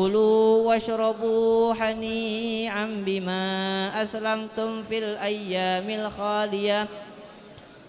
كلوا واشربوا هنيئا بما أسلمتم في الأيام الخالية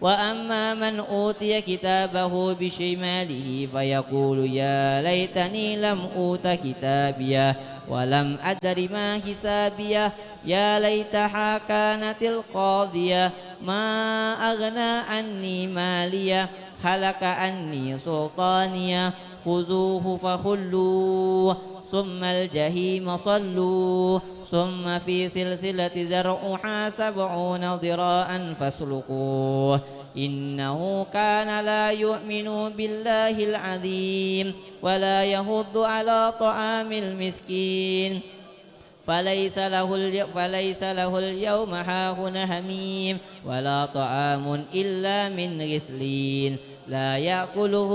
وأما من أوتي كتابه بشماله فيقول يا ليتني لم أوت كتابيه ولم أدر ما حسابيه يا ليتها كانت القاضية ما أغنى عني ماليه هلك عني سلطانيه خذوه فخلوه ثم الجحيم صلوه ثم في سلسلة ذرعها 70 ذراعا فاسلكوه إنه كان لا يؤمن بالله العظيم ولا يحض على طعام المسكين فليس له اليوم هاهنا هميم ولا طعام إلا من غسلين لا يأكله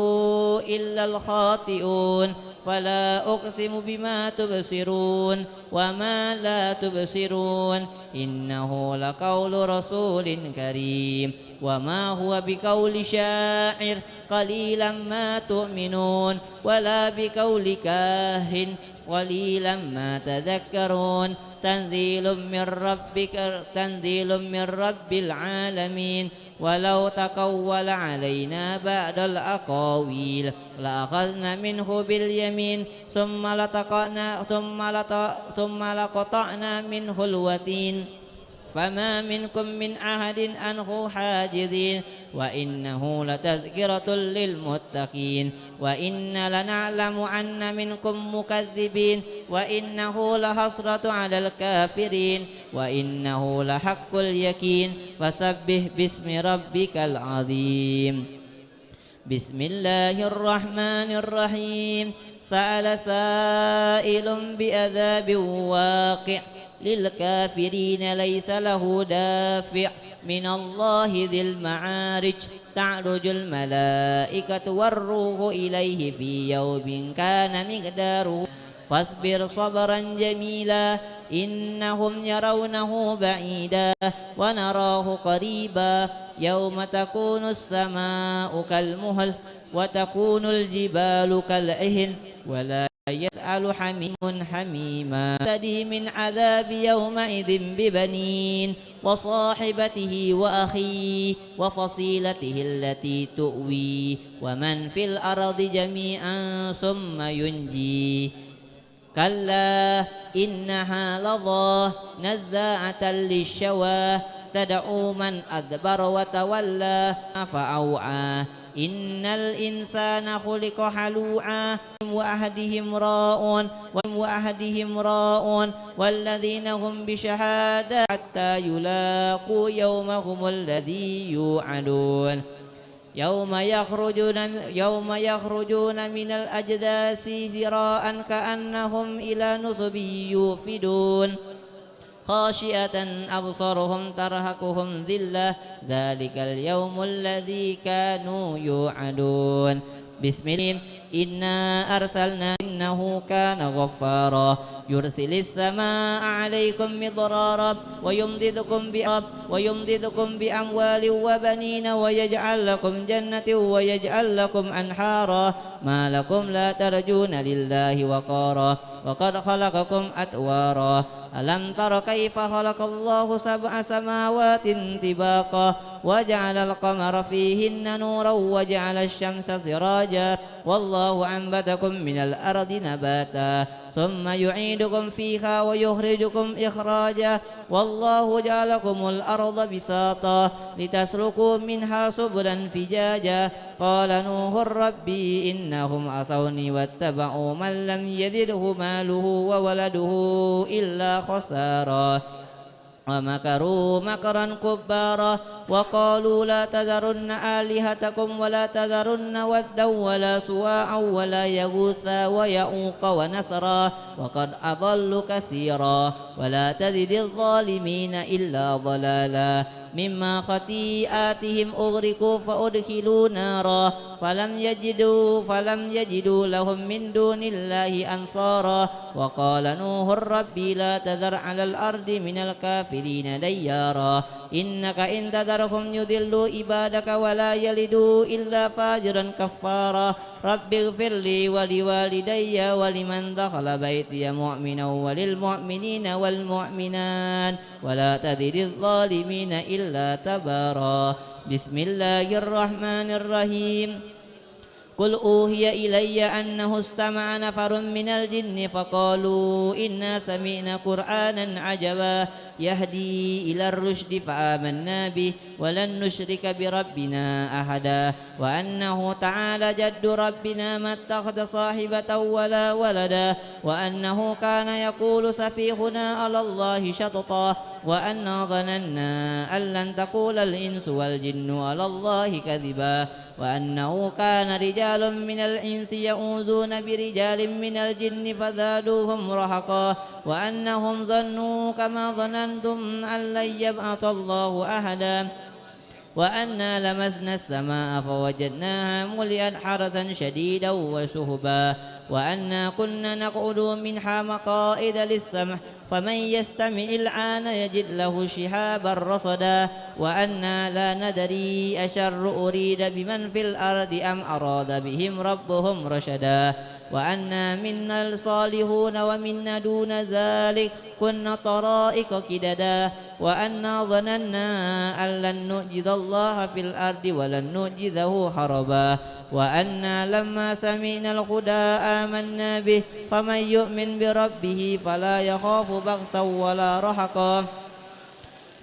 إلا الخاطئون فلا أقسم بما تبصرون وما لا تبصرون إنه لقول رسول كريم وما هو بقول شاعر قليلا ما تؤمنون ولا بقول كاهن قليلا ما تذكرون تنزيل من رب العالمين ولو تقول علينا بعد الأقاويل لأخذنا منه باليمين ثم لقطعنا منه الوتين فما منكم من أحد عنه حاجزين وإنه لتذكرة للمتقين وإن لنعلم أن منكم مكذبين وإنه لحسرة على الكافرين وإنه لحق اليقين فسبح باسم ربك العظيم بسم الله الرحمن الرحيم سأل سائل بعذاب واقع للكافرين ليس له دافع من الله ذي المعارج تعرج الملائكة والروح إليه في يوم كان مقداره فاصبر صبرا جميلا إنهم يرونه بعيدا ونراه قريبا يوم تكون السماء كالمهل وتكون الجبال كالعهن ولا يسأل حميم حميما تدي من عذاب يومئذ ببنين وصاحبته وأخيه وفصيلته التي تؤوي ومن في الأرض جميعا ثم ينجي كلا إنها لظى نزاعة للشوى تدعو من أدبر وتولى فأوعى إن الإنسان خلق هلوعا وأحدهم راء والذين هم بشهادة حتى يلاقوا يومهم الذي يوعدون يوم يخرجون من الأجداث ذراعا كأنهم إلى نصب يوفدون خاشئة أبصرهم ترهقهم ذلة ذلك اليوم الذي كانوا يوعدون بسم الله إنا أرسلنا إنه كان غفارا يرسل السماء عليكم مضرارا ويمددكم بأموال وبنين ويجعل لكم جنة ويجعل لكم أنهارا ما لكم لا ترجون لله وقارا وقد خلقكم أطوارا ألم تر كيف خلق الله 7 سماوات طباقا وجعل القمر فيهن نورا وجعل الشمس سراجا والله أنبتكم من الأرض نباتا ثم يعيدكم فيها ويخرجكم إخراجا والله جعلكم الأرض بساطا لتسلكوا منها سبلا فجاجا قال نوح ربي إنهم عصوني واتبعوا من لم يزده ماله وولده إلا خسارا ومكروا مكرا كبارا وقالوا لا تذرن آلهتكم ولا تذرن ودا ولا سواعا ولا يغوث ويعوق ونسرا وقد أضلوا كثيرا ولا تزد الظالمين إلا ضلالا مما خطيئاتهم أغرقوا فأدخلوا نارا فلم يجدوا لهم من دون الله أنصارا وقال نوح ربي لا تذر على الأرض من الكافرين ديارا إنك إن تذرهم يضلوا عبادك ولا يلدوا إلا فاجرا كفارا رب اغفر لي ولوالدي ولمن دخل بيتي مؤمنا وللمؤمنين والمؤمنات ولا تزد الظالمين إلا تبارا بسم الله الرحمن الرحيم قل أوحي إلي أنه استمع نفر من الجن فقالوا إنا سمعنا قرآنا عجبا يهدي إلى الرشد فآمنا به ولن نشرك بربنا أحدا وأنه تعالى جد ربنا ما اتخذ صاحبة ولا ولدا وأنه كان يقول سفيهنا على الله شططا وأنا ظننا أن لن تقول الإنس والجن على الله كذبا وأنه كان رجال من الإنس يعوذون برجال من الجن فزادوهم رهقا وأنهم ظنوا كما ظننتم أن لن يبعث الله أحدا وأنا لمسنا السماء فوجدناها ملئت حرسا شديدا وشهبا وأنا كنا نقعد منها مقائد للسمع فمن يستمع الآن يجد له شهابا رصدا وأنا لا ندري أشر أريد بمن في الأرض أم أراد بهم ربهم رشدا وأنا منا الصالحون ومنا دون ذلك كنا طرائق كددا وأنا ظننا أن لن نعجز الله في الأرض ولن نعجزه هربا وأنا لما سمعنا الهدى آمنا به فمن يؤمن بربه فلا يخاف بخسا ولا رهقا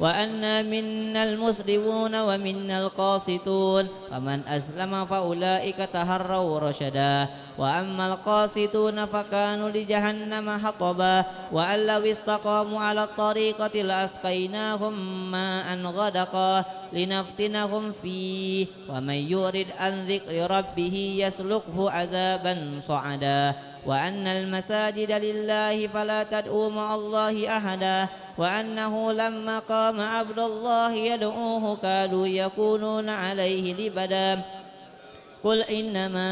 وأنا منا المسلمون ومنا القاسطون فمن أسلم فأولئك تهروا رشدا وأما القاسطون فكانوا لجهنم حطبا وأن لو استقاموا على الطريقة لأسقيناهم ماء غدقا لنفتنهم فيه ومن يرد عن ذكر ربه يسلكه عذابا صعدا وأن المساجد لله فلا تدعوا مع الله أحدا وأنه لما قام عبد الله يدعوه كادوا يكونون عليه لبدا قل إنما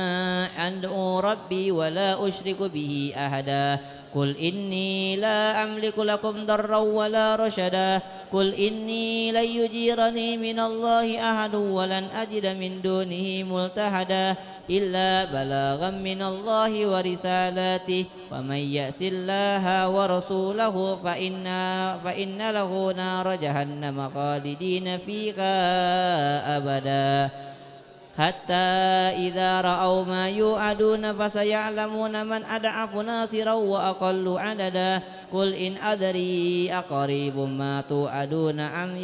أدعو ربي ولا أشرك به أحدا قل إني لا أملك لكم ضرا ولا رشدا قل إني لن يجيرني من الله أحد ولن أجد من دونه ملتحدا إلا بلاغا من الله ورسالاته ومن يأس الله ورسوله فإن له نار جهنم خالدين فيها أبدا حتى إذا رأوا ما يوعدون فسيعلمون من أضعف ناصرا وأقل عددا قل إن أدري أقريب ما توعدون أم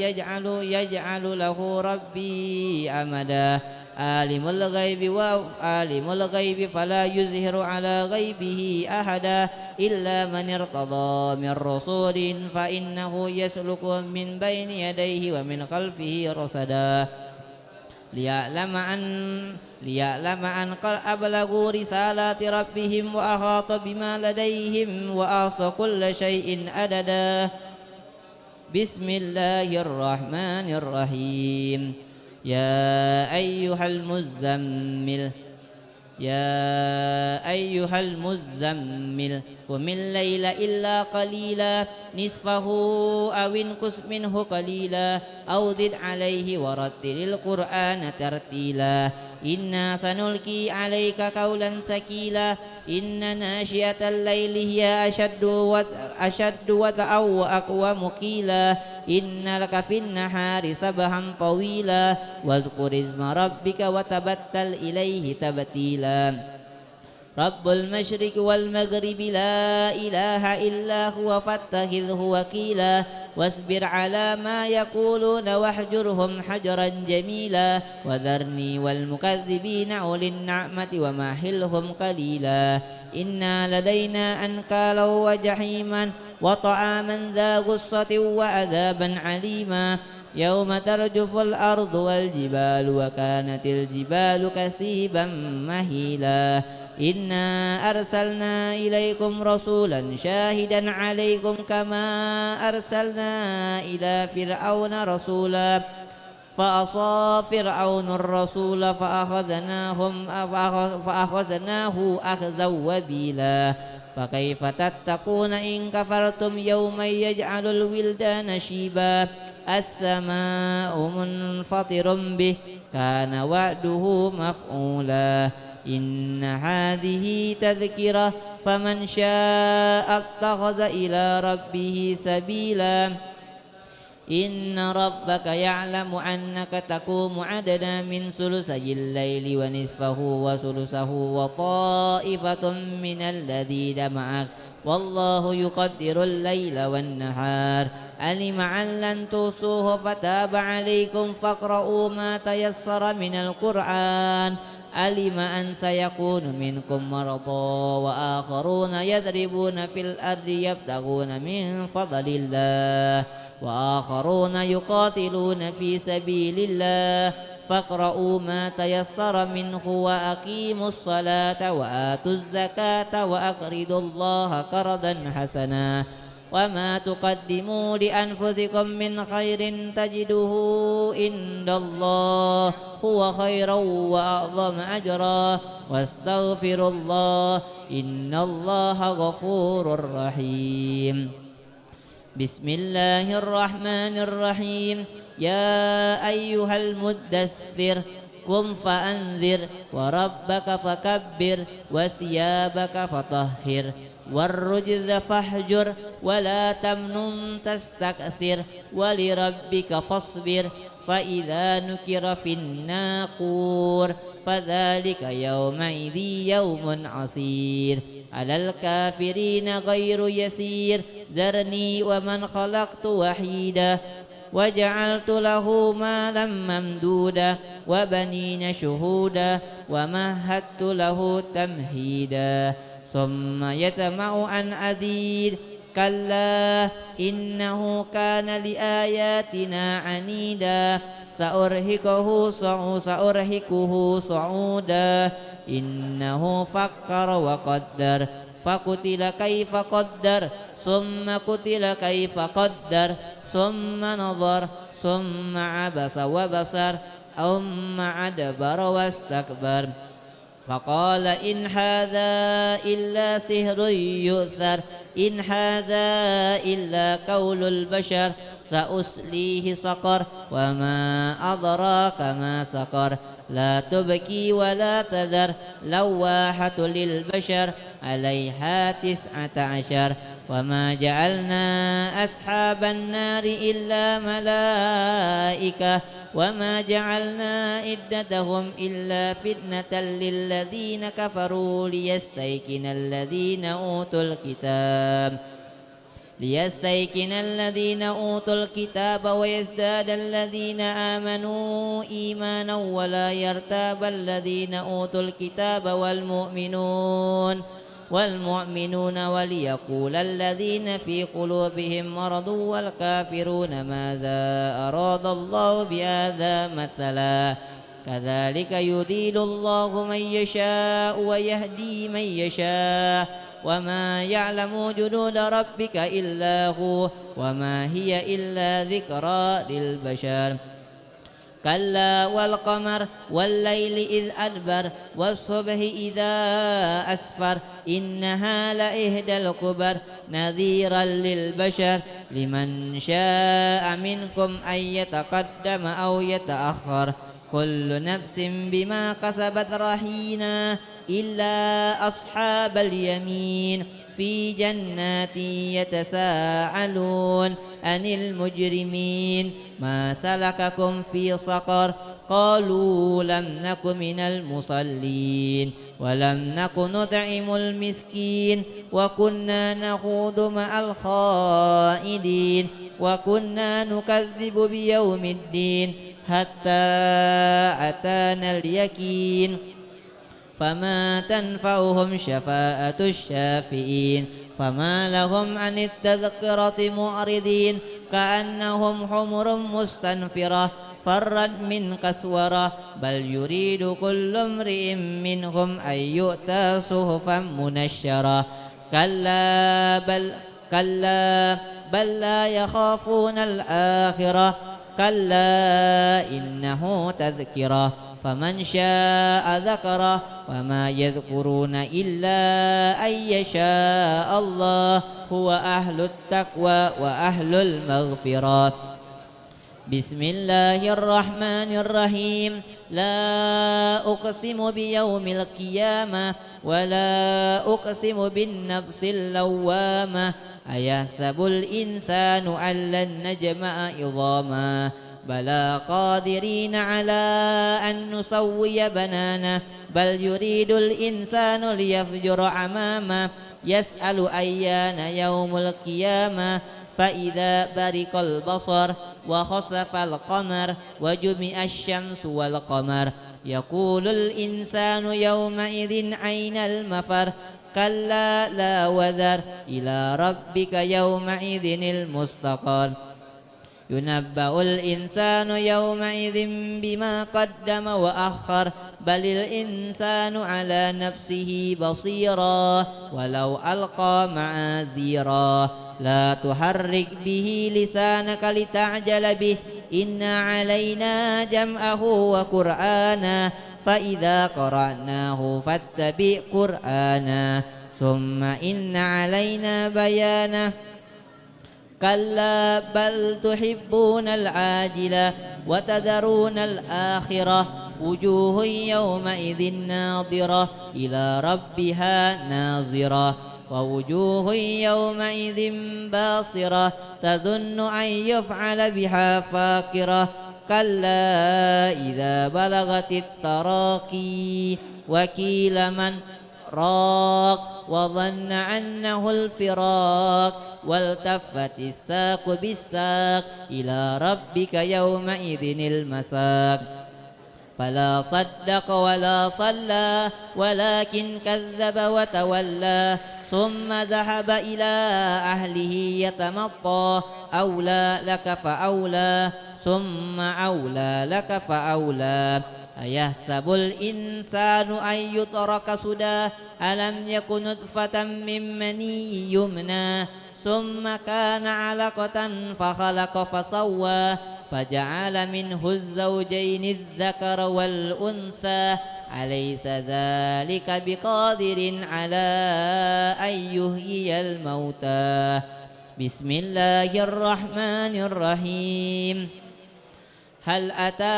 يجعل له ربي أمدا عالم الغيب فلا يظهر على غيبه أحدا إلا من ارتضى من رسول فإنه يسلك من بين يديه ومن خلفه رصدا ليعلم أن قد أبلغوا رسالات ربهم وأحاط بما لديهم وأحصى كل شيء عددا بسم الله الرحمن الرحيم يا أيها المزمل قم الليل إلا قليلا نصفه أو انقص منه قليلا أو زد عليه ورتل القرآن ترتيلا إنا سنلقي عليك قولا ثقيلا إن ناشئة الليل هي أشد وطئا وأقوم قيلا إن لك في النهار سبحا طويلا واذكر اسم ربك وتبتل إليه تبتيلا رب المشرق والمغرب لا إله إلا هو فاتخذه وكيلا واصبر على ما يقولون واهجرهم حجرا جميلا وذرني والمكذبين أولي النعمة ومهلهم قليلا إنا لدينا أنكالا وجحيما وطعاما ذا غصة وعذابا عليما يوم ترجف الأرض والجبال وكانت الجبال كثيبا مهيلا إنا أرسلنا إليكم رسولا شاهدا عليكم كما أرسلنا إلى فرعون رسولا فعصى فرعون الرسول فأخذناه أخذا وبيلا فكيف تتقون إن كفرتم يوما يجعل الولدان شيبا السماء منفطر به كان وعده مفعولا إن هذه تذكرة فمن شاء اتخذ إلى ربه سبيلا إن ربك يعلم أنك تقوم عددا من ثلثي الليل ونصفه وثلثه وطائفة من الذين معك والله يقدر الليل والنهار علم أن لن توصوه فتاب عليكم فاقرؤوا ما تيسر من القرآن علم أن سيكون منكم مرضى وآخرون يضربون في الأرض يبتغون من فضل الله وآخرون يقاتلون في سبيل الله فاقرؤوا ما تيسر منه وأقيموا الصلاة وآتوا الزكاة وأقرضوا الله قرضا حسنا وما تقدموا لأنفسكم من خير تجده عند الله هو خيرا وأعظم أجرا واستغفروا الله إن الله غفور رحيم بسم الله الرحمن الرحيم يا أيها المدثر قم فأنذر وربك فكبر وثيابك فطهر والرجز فاهجر ولا تمنن تستكثر ولربك فاصبر فإذا نكر في الناقور فذلك يومئذ يوم عسير على الكافرين غير يسير ذرني ومن خلقت وحيدا وجعلت له مالا ممدودا وبنين شهودا ومهدت له تمهيدا ثم يطمع أن أزيد كلا إنه كان لآياتنا عنيدا سأرهقه صعودا إنه فكر وقدر فقتل كيف قدر ثم قتل كيف قدر ثم نظر ثم عبس وبصر ثم أدبر واستكبر فقال إن هذا إلا سحر يؤثر إن هذا إلا قول البشر سأصليه سقر وما أدراك ما سقر لا تبكي ولا تذر لواحة للبشر عليها 19 وما جعلنا أصحاب النار إلا ملائكة وما جعلنا عدتهم إلا فتنة للذين كفروا ليستيقن الذين أوتوا الكتاب ويزداد الذين آمنوا إيمانا ولا يرتاب الذين أوتوا الكتاب والمؤمنون وليقول الذين في قلوبهم مرض والكافرون ماذا أراد الله بهذا مثلا كذلك يضل الله من يشاء ويهدي من يشاء وما يعلم جنود ربك إلا هو وما هي إلا ذكرى للبشر كلا والقمر والليل إذ أدبر والصبح إذا أسفر إنها لإحدى الكبر نذيرا للبشر لمن شاء منكم أن يتقدم أو يتأخر كل نفس بما كسبت رهينة إلا أصحاب اليمين في جنات يتساءلون عن المجرمين ما سلككم في سقر قالوا لم نك من المصلين ولم نك نطعم المسكين وكنا نخوض مع الخائضين وكنا نكذب بيوم الدين حتى أتانا اليقين فما تنفعهم شفاعة الشافعين فما لهم عن التذكرة معرضين كأنهم حمر مستنفرة فرت من قسورة بل يريد كل امرئ منهم أن يؤتى صحفا منشرة كلا بل لا يخافون الآخرة كلا إنه تذكرة فمن شاء ذكره وما يذكرون إلا أن يشاء الله هو أهل التقوى وأهل المغفرة بسم الله الرحمن الرحيم لا أقسم بيوم القيامة ولا أقسم بالنفس اللوامة أيحسب الإنسان أن لن نجمع عظاما بلى قادرين على أن نسوي بنانه بل يريد الإنسان ليفجر أمامه يسأل أيان يوم القيامة فإذا برق البصر وخسف القمر وجمع الشمس والقمر يقول الإنسان يومئذ أين المفر كلا لا وزر إلى ربك يومئذ المستقر ينبأ الإنسان يومئذ بما قدم وأخر بل الإنسان على نفسه بصيرا ولو ألقى معاذيرا لا تحرك به لسانك لتعجل به إن علينا جمعه وقرآنا فإذا قرأناه فاتبع قرآنا ثم إن علينا بيانه كلا بل تحبون العاجلة وتذرون الآخرة وجوه يومئذ ناظرة إلى ربها ناظرة ووجوه يومئذ باصرة تظن أن يفعل بها فاقرة كلا إذا بلغت التراقي وكيل من راق وظن أنه الفراق والتفت الساق بالساق إلى ربك يومئذ المساق فلا صدق ولا صلى ولكن كذب وتولى ثم ذهب إلى أهله يتمطى أولى لك فأولى ثم أولى لك فأولى أيحسب الإنسان أن يترك سدى ألم يكن نطفة من مني يمنى ثم كان علقة فخلق فسوى فجعل منه الزوجين الذكر والأنثى أليس ذلك بقادر على أن يحيي الموتى بسم الله الرحمن الرحيم هل أتى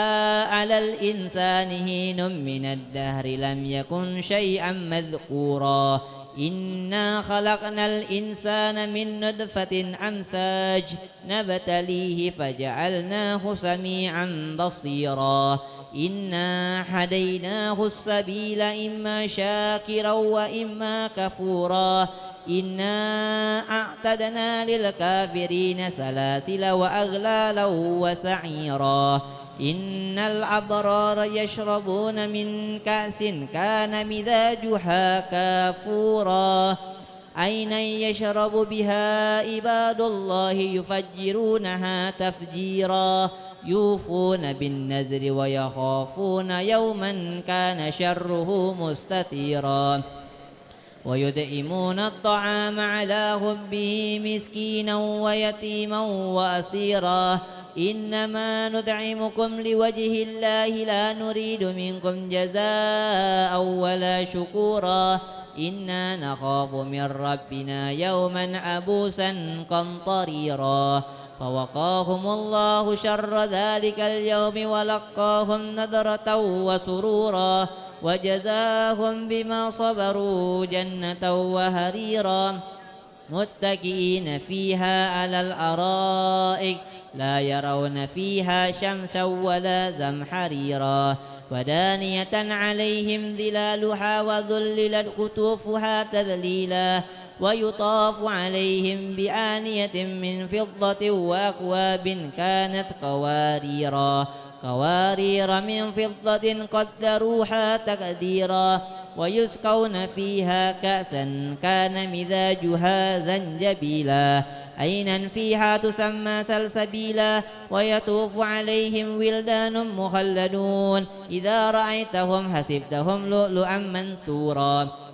على الإنسان حين من الدهر لم يكن شيئا مذكورا إنا خلقنا الإنسان من نطفة أمساج نبتليه فجعلناه سميعا بصيرا إنا هديناه السبيل إما شاكرا وإما كفورا إنا أعتدنا للكافرين سلاسل وأغلالا وسعيرا إن الأبرار يشربون من كأس كان مزاجها كافورا عينا يشرب بها عباد الله يفجرونها تفجيرا يوفون بالنذر ويخافون يوما كان شره مستطيرا ويدعمون الطعام على حبه مسكينا ويتيما وأسيرا إنما ندعمكم لوجه الله لا نريد منكم جزاء ولا شكورا إنا نخاف من ربنا يوما عبوسا قمطريرا فوقاهم الله شر ذلك اليوم ولقاهم نضرة وسرورا وجزاهم بما صبروا جنة وهريرا متكئين فيها على الأرائك لا يرون فيها شمسا ولا زمحريرا ودانية عليهم ظلالها وذللت قطوفها تذليلا ويطاف عليهم بآنية من فضة وأكواب كانت قوارير من فضة قدروها تقديرا ويسقون فيها كأسا كان مزاجها زنجبيلا عينا فيها تسمى سلسبيلا ويطوف عليهم ولدان مخلدون إذا رأيتهم حسبتهم لؤلؤا منثورا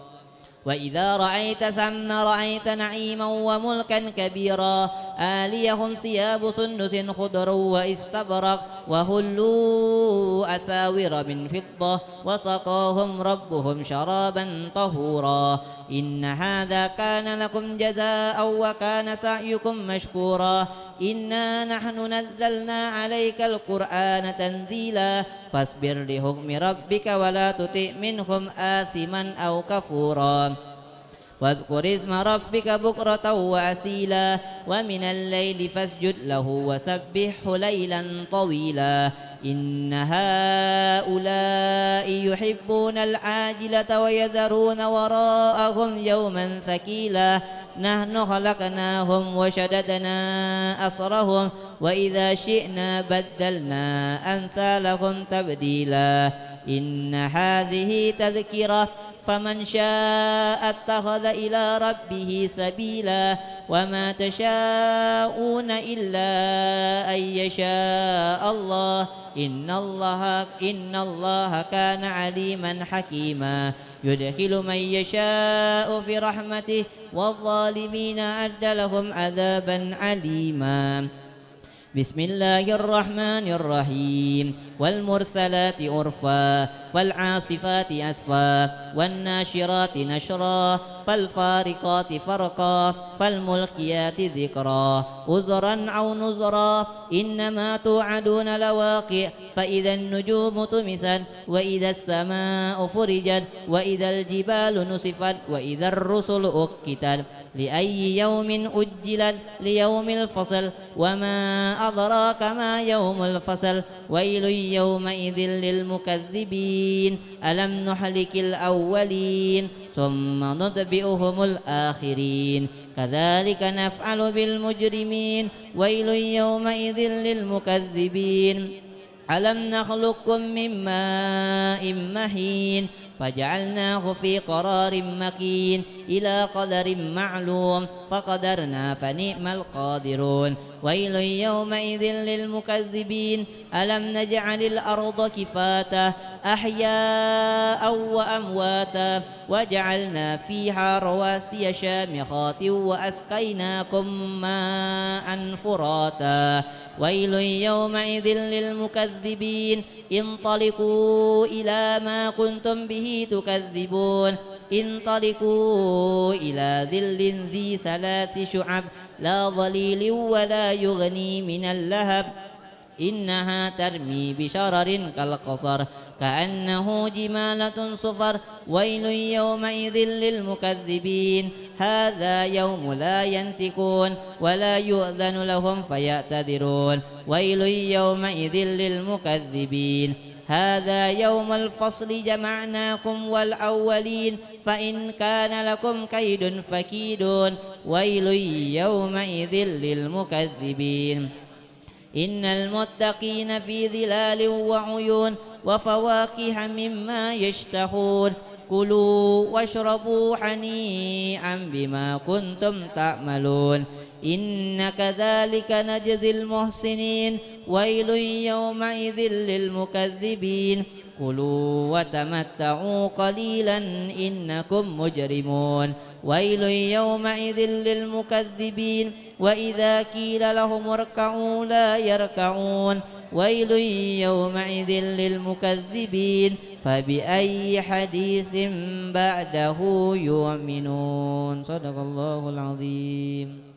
وإذا رأيت ثم رأيت نعيما وملكا كبيرا آليهم ثياب سندس خضر واستبرق وهلوا أساور من فضة وسقاهم ربهم شرابا طهورا إن هذا كان لكم جزاء وكان سعيكم مشكورا إنا نحن نزلنا عليك القرآن تنزيلا فاصبر لحكم ربك ولا تطع منهم آثما أو كفورا واذكر اسم ربك بكرة وأسيلا ومن الليل فاسجد له وسبحه ليلا طويلا إن هؤلاء يحبون العاجلة ويذرون وراءهم يوما ثقيلا نحن خلقناهم وشددنا أسرهم وإذا شئنا بدلنا أمثالهم تبديلا إن هذه تذكرة فمن شاء اتخذ إلى ربه سبيلا وما تشاءون إلا أن يشاء الله إن الله كان عليما حكيما يدخل من يشاء في رحمته والظالمين أعد لهم عذابا عليما بسم الله الرحمن الرحيم والمرسلات عرفا فالعاصفات أسفا والناشرات نشرا فالفارقات فرقا فالملقيات ذكرا عذرا أو نذرا إنما توعدون لواقع فإذا النجوم طمست وإذا السماء فرجت وإذا الجبال نسفت وإذا الرسل أقتت لأي يوم أجلت ليوم الفصل وما أدراك ما يوم الفصل ويل يومئذ للمكذبين ألم نهلك الأولين ثم نتبعهم الآخرين كذلك نفعل بالمجرمين ويل يومئذ للمكذبين ألم نخلقكم من ماء مهين فجعلناه في قرار مكين إلى قدر معلوم فقدرنا فنعم القادرون ويل يومئذ للمكذبين ألم نجعل الأرض كفاتا أحياء وأمواتا وجعلنا فيها رواسي شامخات وأسقيناكم ماء فراتا ويل يومئذ للمكذبين انطلقوا إلى ما كنتم به تكذبون انطلقوا إلى ظل ذي ثلاث شعب لا ظليل ولا يغني من اللهب إنها ترمي بشرر كالقصر كأنه جمالة صفر ويل يومئذ للمكذبين هذا يوم لا ينطقون ولا يؤذن لهم فيعتذرون ويل يومئذ للمكذبين هذا يوم الفصل جمعناكم والأولين فإن كان لكم كيد فكيدون ويل يومئذ للمكذبين إن المتقين في ظلال وعيون وفواكه مما يشتهون كلوا واشربوا هنيئا بما كنتم تعملون إن كذلك نجزي المحسنين ويل يومئذ للمكذبين كلوا وتمتعوا قليلا إنكم مجرمون ويل يومئذ للمكذبين وإذا قيل لهم اركعوا لا يركعون ويل يومئذ للمكذبين فبأي حديث بعده يؤمنون صدق الله العظيم.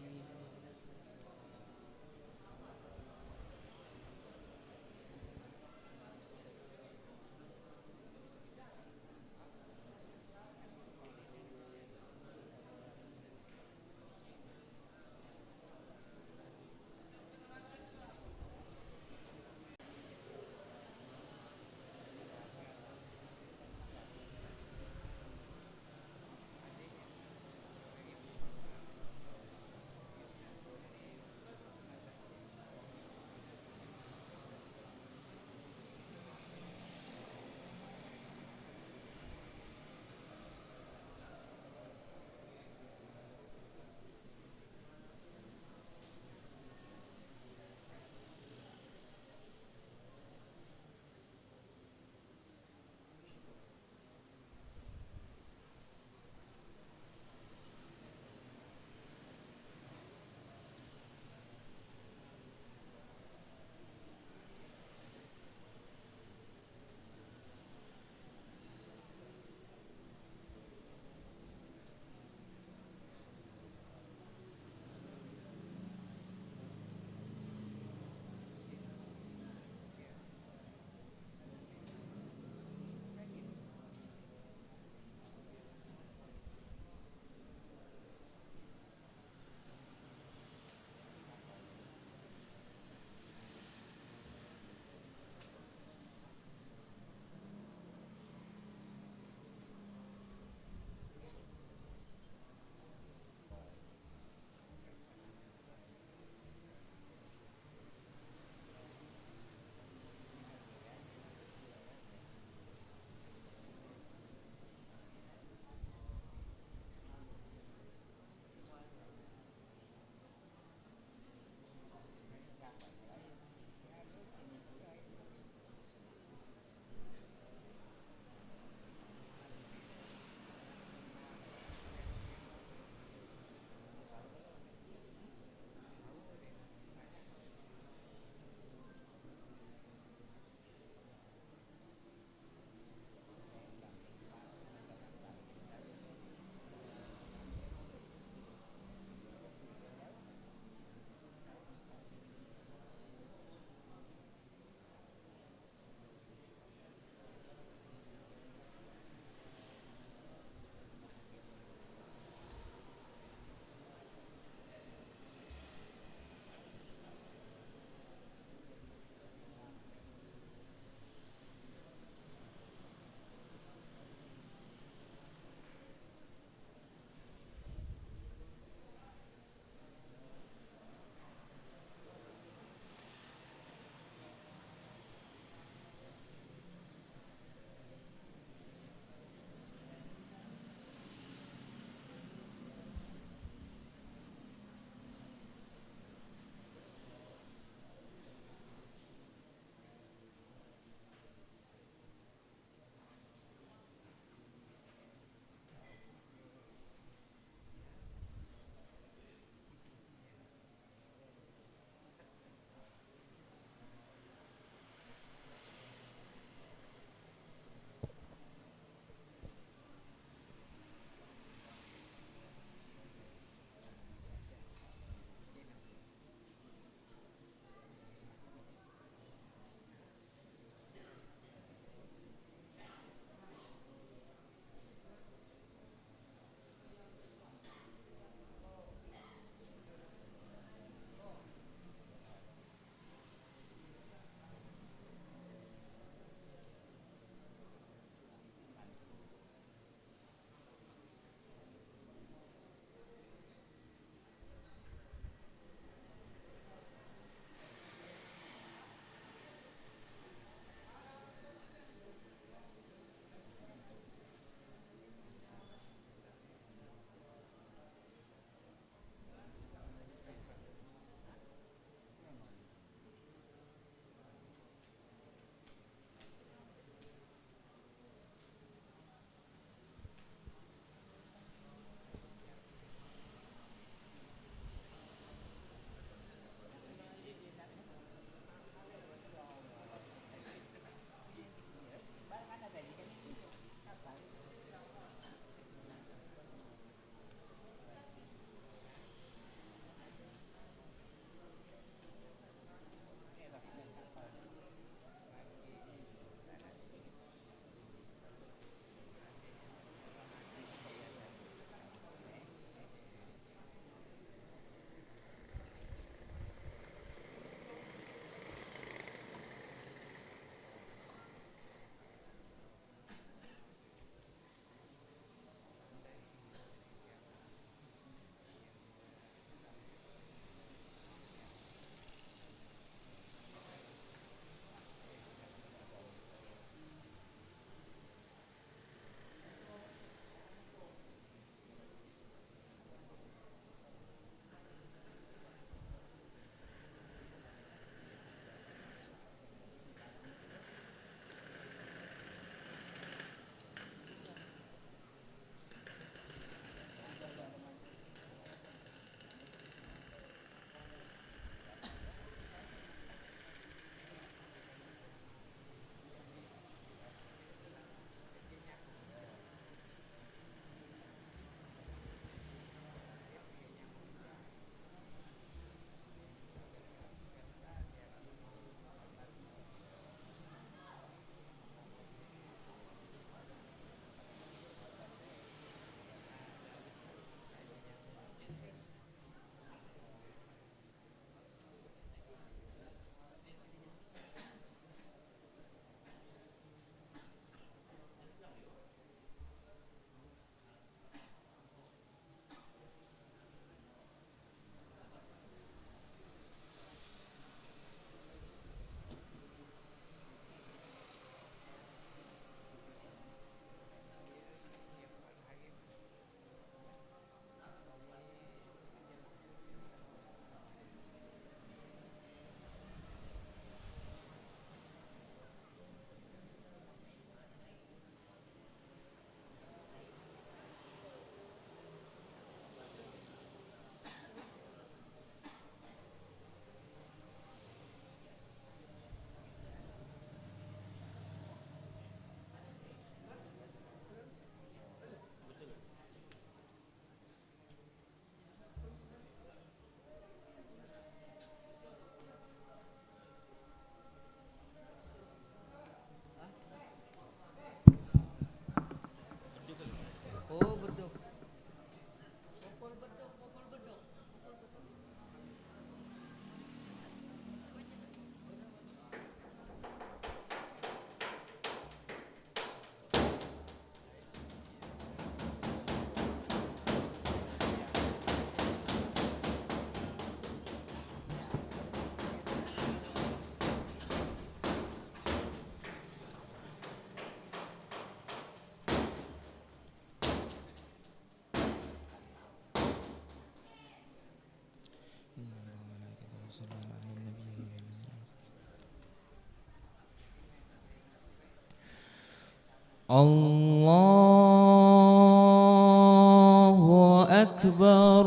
الله أكبر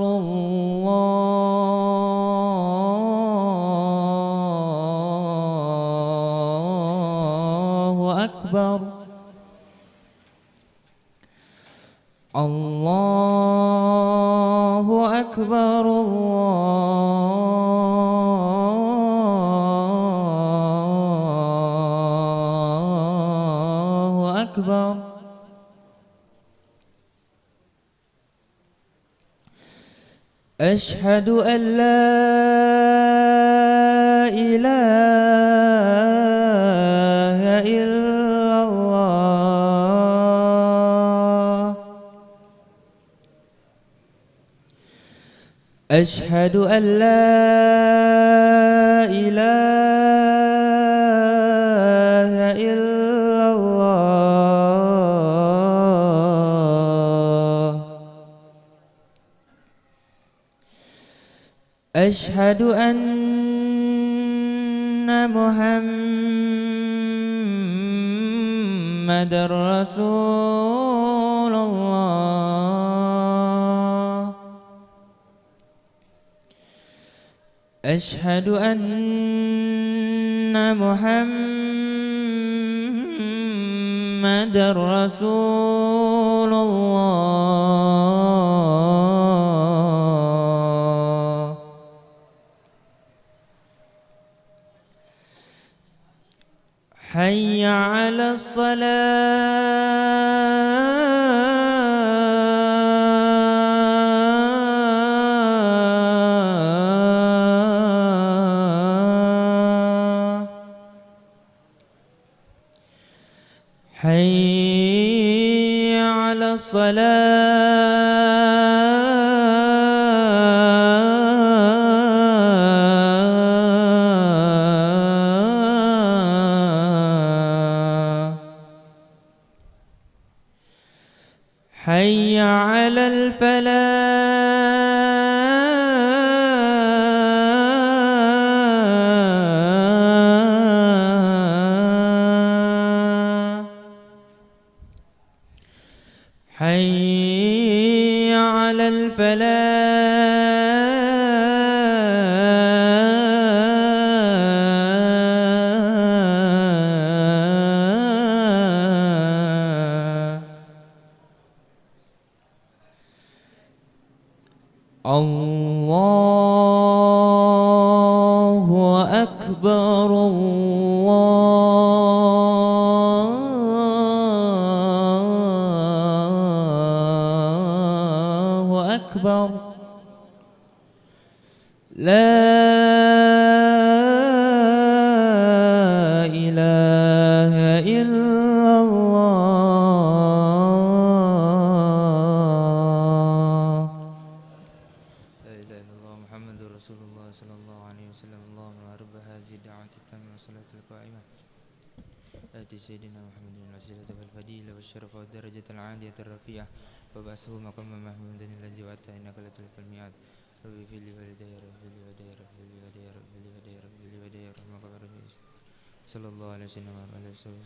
الله أكبر الله أكبر الله أكبر أشهد أن لا إله إلا الله أشهد أن لا إله إلا الله أشهد أن محمدًا رسول الله أشهد أن محمدًا رسول الله حي على الصلاة حي على الصلاة حي على الفلاح حي على الفلاح الله أكبر الله أكبر لا إله إلا الله لا إله إلا الله محمد رسول الله صلى الله عليه وسلم اللهم رب هذه الدعوة التامة والصلاة القائمة آتي سيدنا محمد الوسيلة والفضيلة والشرف والدرجة العالية الرفيعة وبعثه مقاما محمودا الذي وعدته إنك لا تخلف الميعاد ربي في لي ولدي ربي لي ولدي ربي لي ولدي ربي لي ولدي ربي لي ولدي رحمك ورحمة صلى الله عليه وسلم وعلى آله وسلم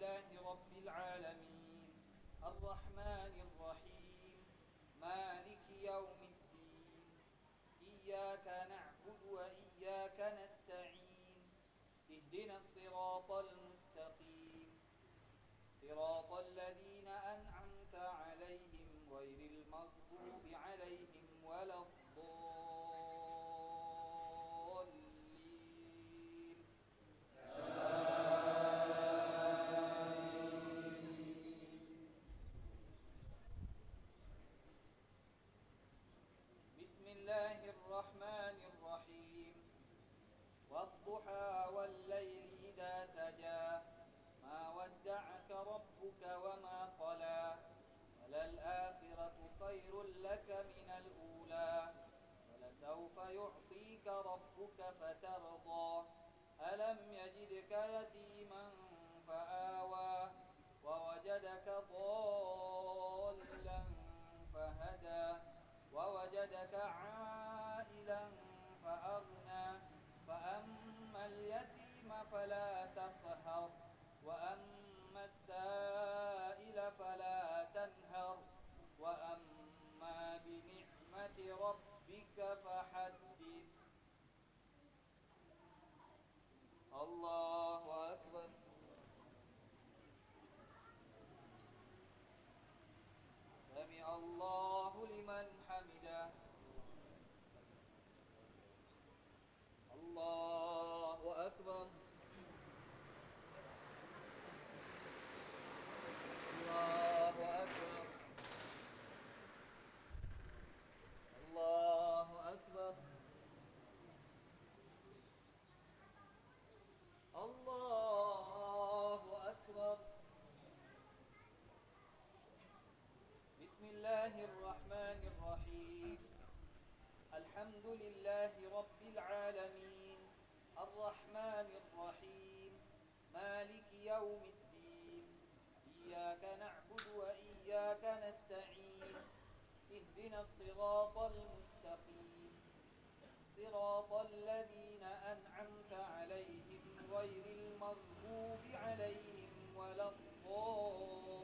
لله رب العالمين الرحمن الرحيم مالك يوم الدين إياك نعبد وإياك نستعين اهدنا الصراط المستقيم صراط الذين أنعمت عليهم غير المغضوب عليهم ولا الضالين بسم الله الرحمن الرحيم والضحى والليل إذا سجى ما ودعك ربك وما قلى وللآخرة خير لك من الأولى ولسوف يعطيك ربك فترضى ألم يجدك يتيما فآوى ووجدك ضالا فهدى ووجدك عائلا فأغنى فأما اليتيم فلا تقهر وأما السائل فلا تنهر وأما بنعمة ربك فحدث الله أكبر سمع الله لمن حمده الله أكبر الله أكبر الله أكبر الله أكبر بسم الله الرحمن الرحيم الحمد لله رب العالمين الرحمن الرحيم مالك يوم الدين إياك نعبد وإياك نستعين اهدنا الصراط المستقيم صراط الذين أنعمت عليهم غير المغضوب عليهم ولا الضالين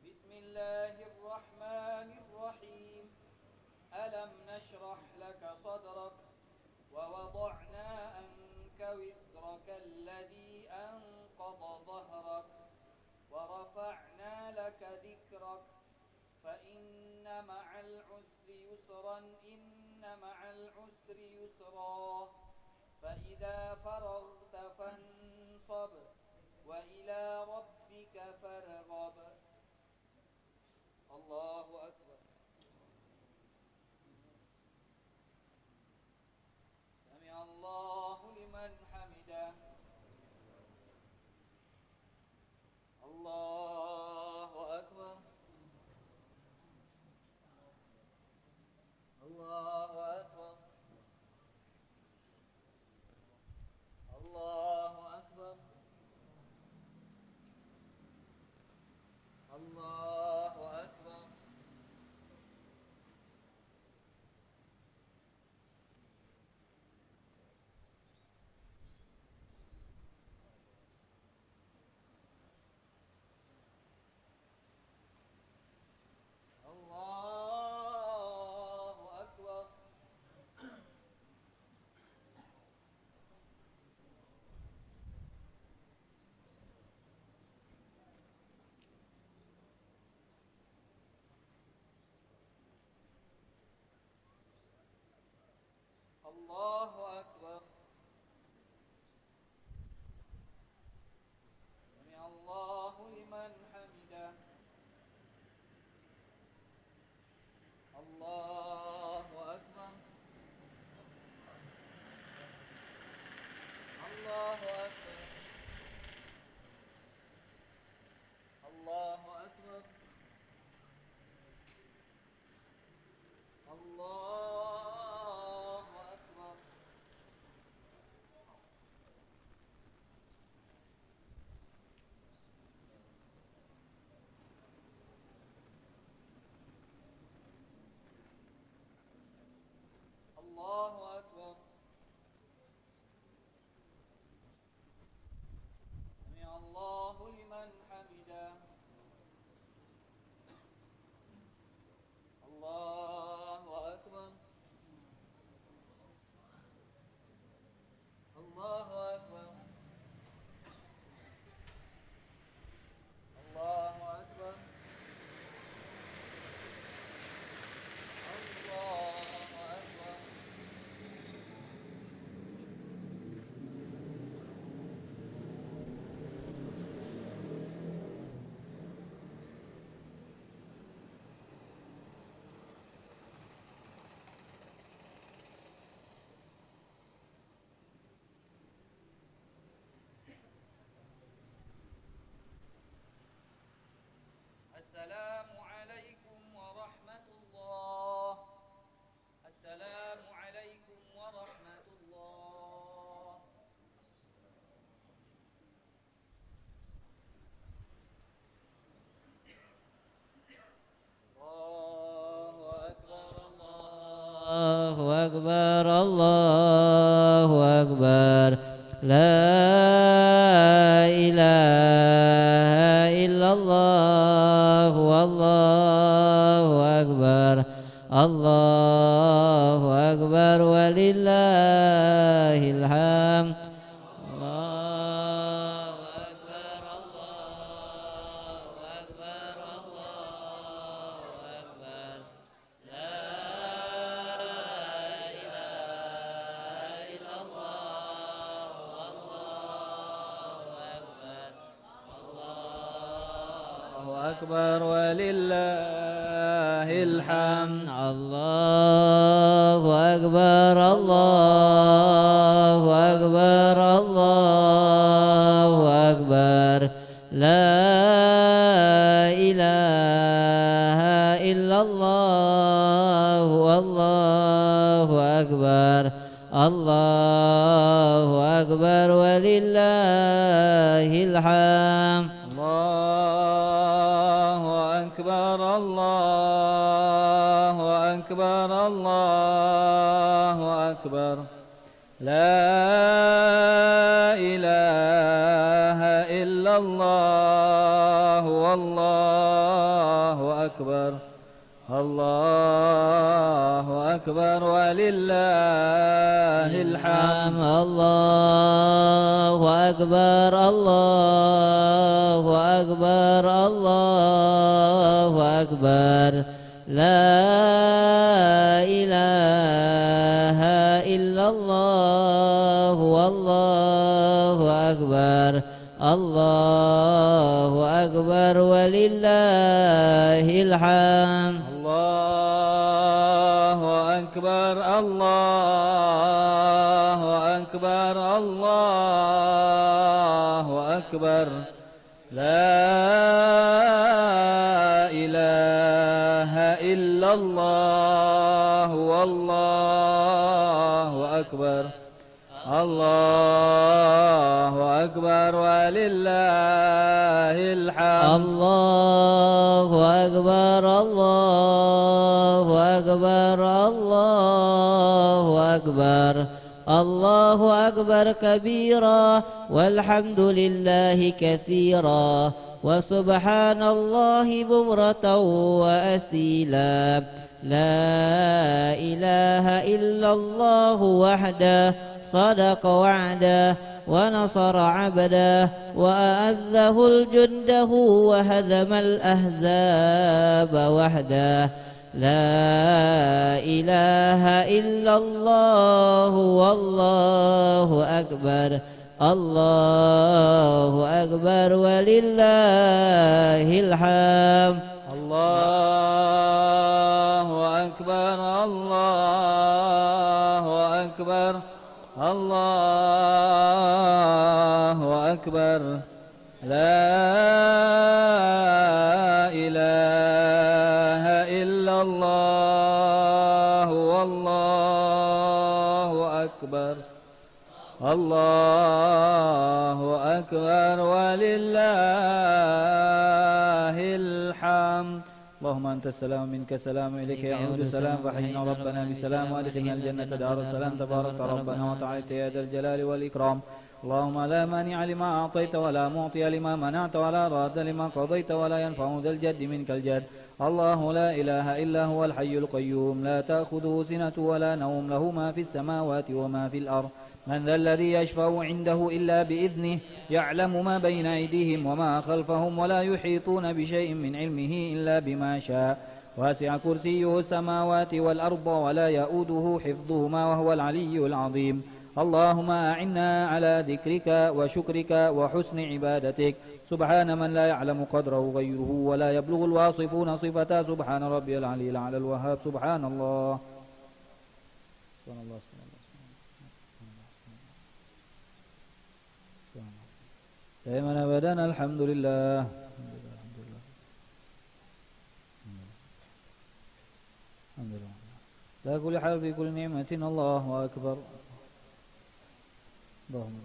بسم الله الرحمن الرحيم ألم نشرح لك صدرك ووضعنا عنك وزرك الذي أنقض ظهرك ورفعنا لك ذكرك فإن مع العسر يسرا إن مع العسر يسرا فإذا فرغت فانصب وإلى ربك فارغب الله أكبر سمع الله لمن حمده الله أكبر الله أكبر الله أكبر الله أكبر الله أكبر الله أكبر سمع الله لمن حمده الله أكبر الله أكبر الله أكبر الله أكبر أكبر لا إله إلا الله والله أكبر الله أكبر ولله الحمد الله أكبر الله أكبر الله أكبر لا إله إلا الله والله أكبر الله أكبر ولله الحمد الله أكبر الله أكبر الله أكبر لا إله إلا الله والله أكبر الله أكبر ولله الحمد الله أكبر الله أكبر الله أكبر لا إله إلا الله والله أكبر الله أكبر ولله الحمد الله أكبر الله أكبر الله أكبر لا إله إلا الله والله أكبر الله أكبر ولله الحمد الله أكبر الله أكبر الله أكبر لا إله إلا الله والله أكبر الله أكبر ولله الحمد الله أكبر الله أكبر الله أكبر الله أكبر كبيرا والحمد لله كثيرا وسبحان الله بكرة وأسيلا لا إله إلا الله وحده صدق وعده ونصر عبده وأعزه الجنده وهزم الأحزاب وحده لا إله إلا الله والله أكبر الله أكبر ولله الحمد الله أكبر الله أكبر الله أكبر لا إله إلا الله والله أكبر الله أكبر ولله الحمد اللهم أنت السلام منك السلام إليك يعود السلام فحينا ربنا بالسلام وأدخلنا الجنة دار السلام تبارك ربنا وتعالى يا ذا الجلال والإكرام اللهم لا مانع لما أعطيت ولا معطي لما منعت ولا راد لما قضيت ولا ينفع ذا الجد منك الجد الله لا إله إلا هو الحي القيوم لا تأخذه سنة ولا نوم له ما في السماوات وما في الأرض من ذا الذي يشفع عنده إلا بإذنه يعلم ما بين أيديهم وما خلفهم ولا يحيطون بشيء من علمه إلا بما شاء واسع كرسيه السماوات والأرض ولا يؤوده حفظهما وهو العلي العظيم اللهم أعنا على ذكرك وشكرك وحسن عبادتك سبحان من لا يعلم قدره غيره ولا يبلغ الواصفون صفته سبحان ربي العلي الأعلى الوهاب سبحان الله سبحان الله دائما أبدا الحمد لله الحمد لله لا كل حال في كل نعمة الله أكبر اللهم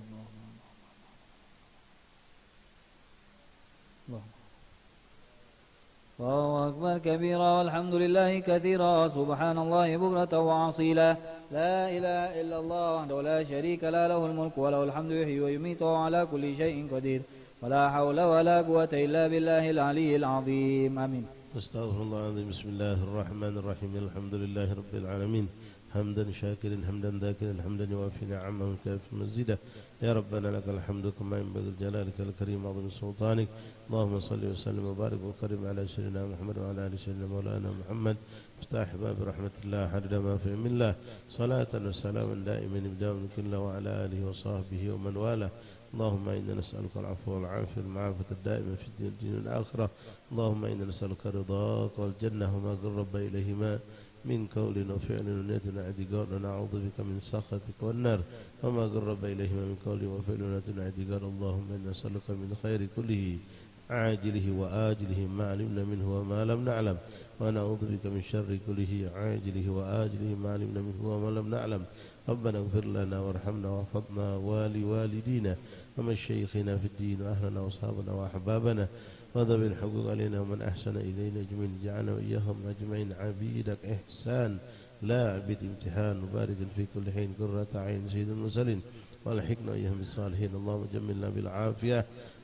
الله أكبر كبيرا والحمد لله كثيرا سبحان الله بكرة وعصيلا لا إله إلا الله وحده لا شريك له له الملك وله الحمد يحيي ويميت وهو على كل شيء قدير ولا حول ولا قوة إلا بالله العلي العظيم آمين. استغفر الله العظيم. بسم الله الرحمن الرحيم. الحمد لله رب العالمين حمدا شاكرا حمدا ذاكرا حمدا يوافي نعمه ويكافئ مزيدا. يا ربنا لك الحمد كما ينبغي لجلالك الكريم وعظيم سلطانك. اللهم صل وسلم وبارك وكرم على سيدنا محمد وعلى ال سيدنا مولانا محمد افتح باب رحمة الله حدد ما في علم الله صلاة وسلاما دائما بدوام كله وعلى آله وصحبه ومن والاه. اللهم إنا نسألك العفو والعافية والمعافاة الدائمة في الدين والآخرة. اللهم إنا نسألك رضاك والجنة وما قرب إليهما من قول وفعل ونية واعتقاد ونعوذ بك من سخطك والنار وما قرب إليهما من قول وفعل ونية واعتقاد. اللهم إنا نسألك من خير كله عاجله وآجله ما علمنا منه وما لم نعلم ونعوذ بك من شر كله عاجله وآجله ما علمنا منه وما لم نعلم. ربنا اغفر لنا وارحمنا واحفظنا ولوالدينا ومشايخنا في الدين وأهلنا وأصحابنا وأحبابنا وذوي الحقوق علينا ومن أحسن إلينا أجمعين. جعلنا وإياهم أجمعين عبيدك إحسان لا عبيد امتحان. وبارك في كل حين قرة عين سيد المرسلين والحقنا وإياهم بالصالحين. اللهم جملنا بالعافية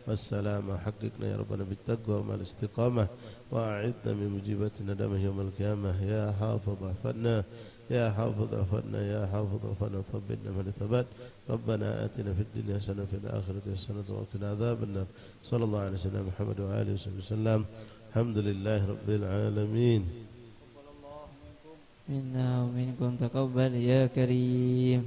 والسلامة. حققنا يا ربنا بالتقوى ومع الاستقامة وأعذنا من مجيبات ندامة يوم القيامة. يا حافظ احفظنا يا حافظ احفظنا يا حافظ احفظنا وثبتنا من الثبات. ربنا آتنا في الدنيا حسنة وفي الآخرة حسنة وقنا عذاب النار. صلى الله عليه وسلم محمد وآله وصحبه وسلم. الحمد لله رب العالمين. منا ومنكم تقبل يا كريم.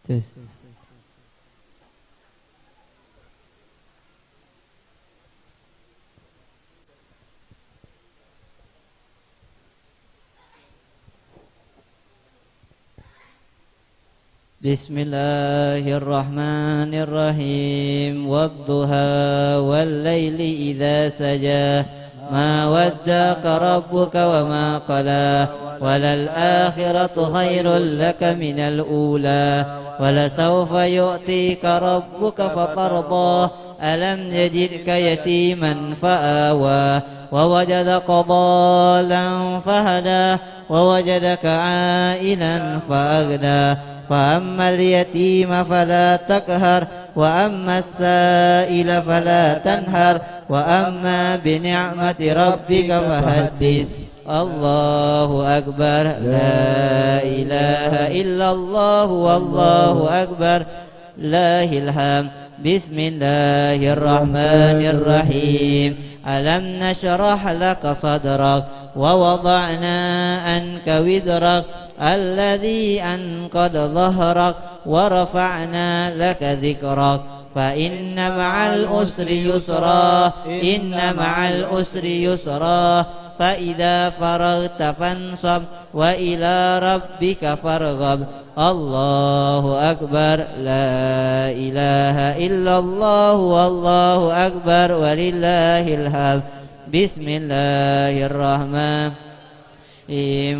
Tes. Bismillahirrahmanirrahim. Wadduha wal laili idza saja ما وداك ربك وما قلى وللآخرة خير لك من الأولى ولسوف يؤتيك ربك فترضى ألم يجدك يتيما فآوى ووجدك ضالا فهدى ووجدك عائلا فأغنى فأما اليتيم فلا تقهر وأما السائل فلا تنهر وأما بنعمة ربك فحدث الله أكبر لا إله إلا الله والله أكبر لله الحمد بسم الله الرحمن الرحيم ألم نشرح لك صدرك ووضعنا عنك وزرك الذي أنقض ظهرك ورفعنا لك ذكرك فإن مع العسر يسرا إن مع العسر يسرا فإذا فرغت فانصب وإلى ربك فارغب الله أكبر لا إله إلا الله والله أكبر ولله الحمد بسم الله الرحمن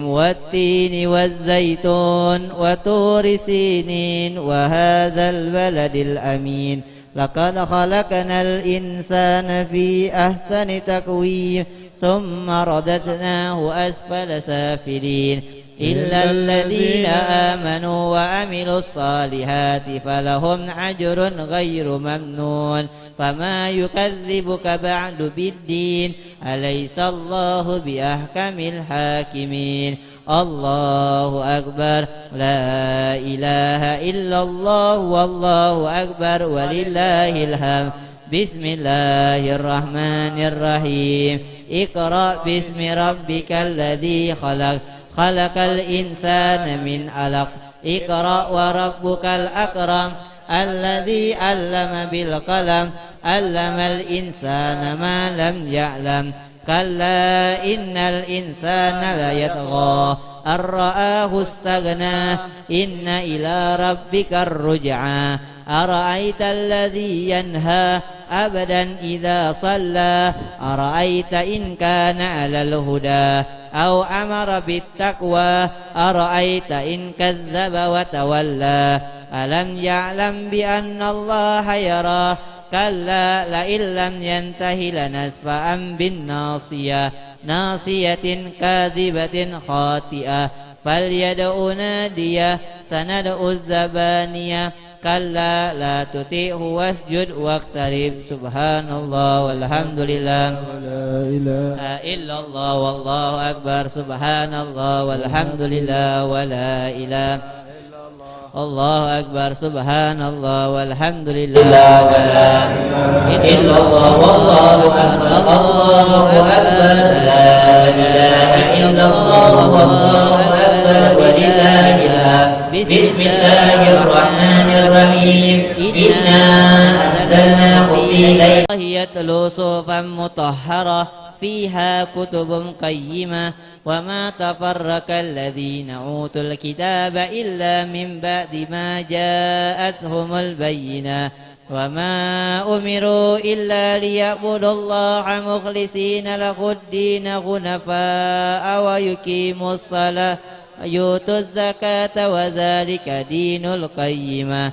والتين والزيتون وطور سينين وهذا البلد الأمين لقد خلقنا الإنسان في أحسن تقويم ثم رددناه أسفل سافلين إلا الذين آمنوا وعملوا الصالحات فلهم أجر غير ممنون فما يكذبك بعد بالدين أليس الله بأحكم الحاكمين الله أكبر لا إله إلا الله والله أكبر ولله الحمد بسم الله الرحمن الرحيم اقرأ باسم ربك الذي خلق خلق الإنسان من علق اقرأ وربك الأكرم الذي علم بالقلم علم الإنسان ما لم يعلم كلا إن الإنسان ليطغى أن رآه استغنى إن إلى ربك الرجعى أرأيت الذي ينهى أبدا إذا صلى أرأيت إن كان على الهدى أو أمر بالتقوى أرأيت إن كذب وتولى ألم يعلم بأن الله يرى كلا لئن لم ينته لنسفعا بالناصية ناصية كاذبة خاطئة فليدع ناديه سندع الزبانية كلا لا تطيعه واسجد واقترب سبحان الله والحمد لله لا إله إلا الله والله أكبر سبحان الله والحمد لله ولا إله الله أكبر سبحان الله والحمد لله ولا إله إلا الله والله أكبر الله أكبر لا إله إلا الله والله أكبر ولله الحمد بسم الله الرحمن الرحيم إنا أنزلناه في ليلة يتلو صحفا مطهرة فيها كتب قيمة وما تفرق الذين أوتوا الكتاب إلا من بعد ما جاءتهم البينة وما أمروا إلا ليعبدوا الله مخلصين له الدين حنفاء ويقيموا الصلاة ويؤتوا الزكاة وذلك دين القيمة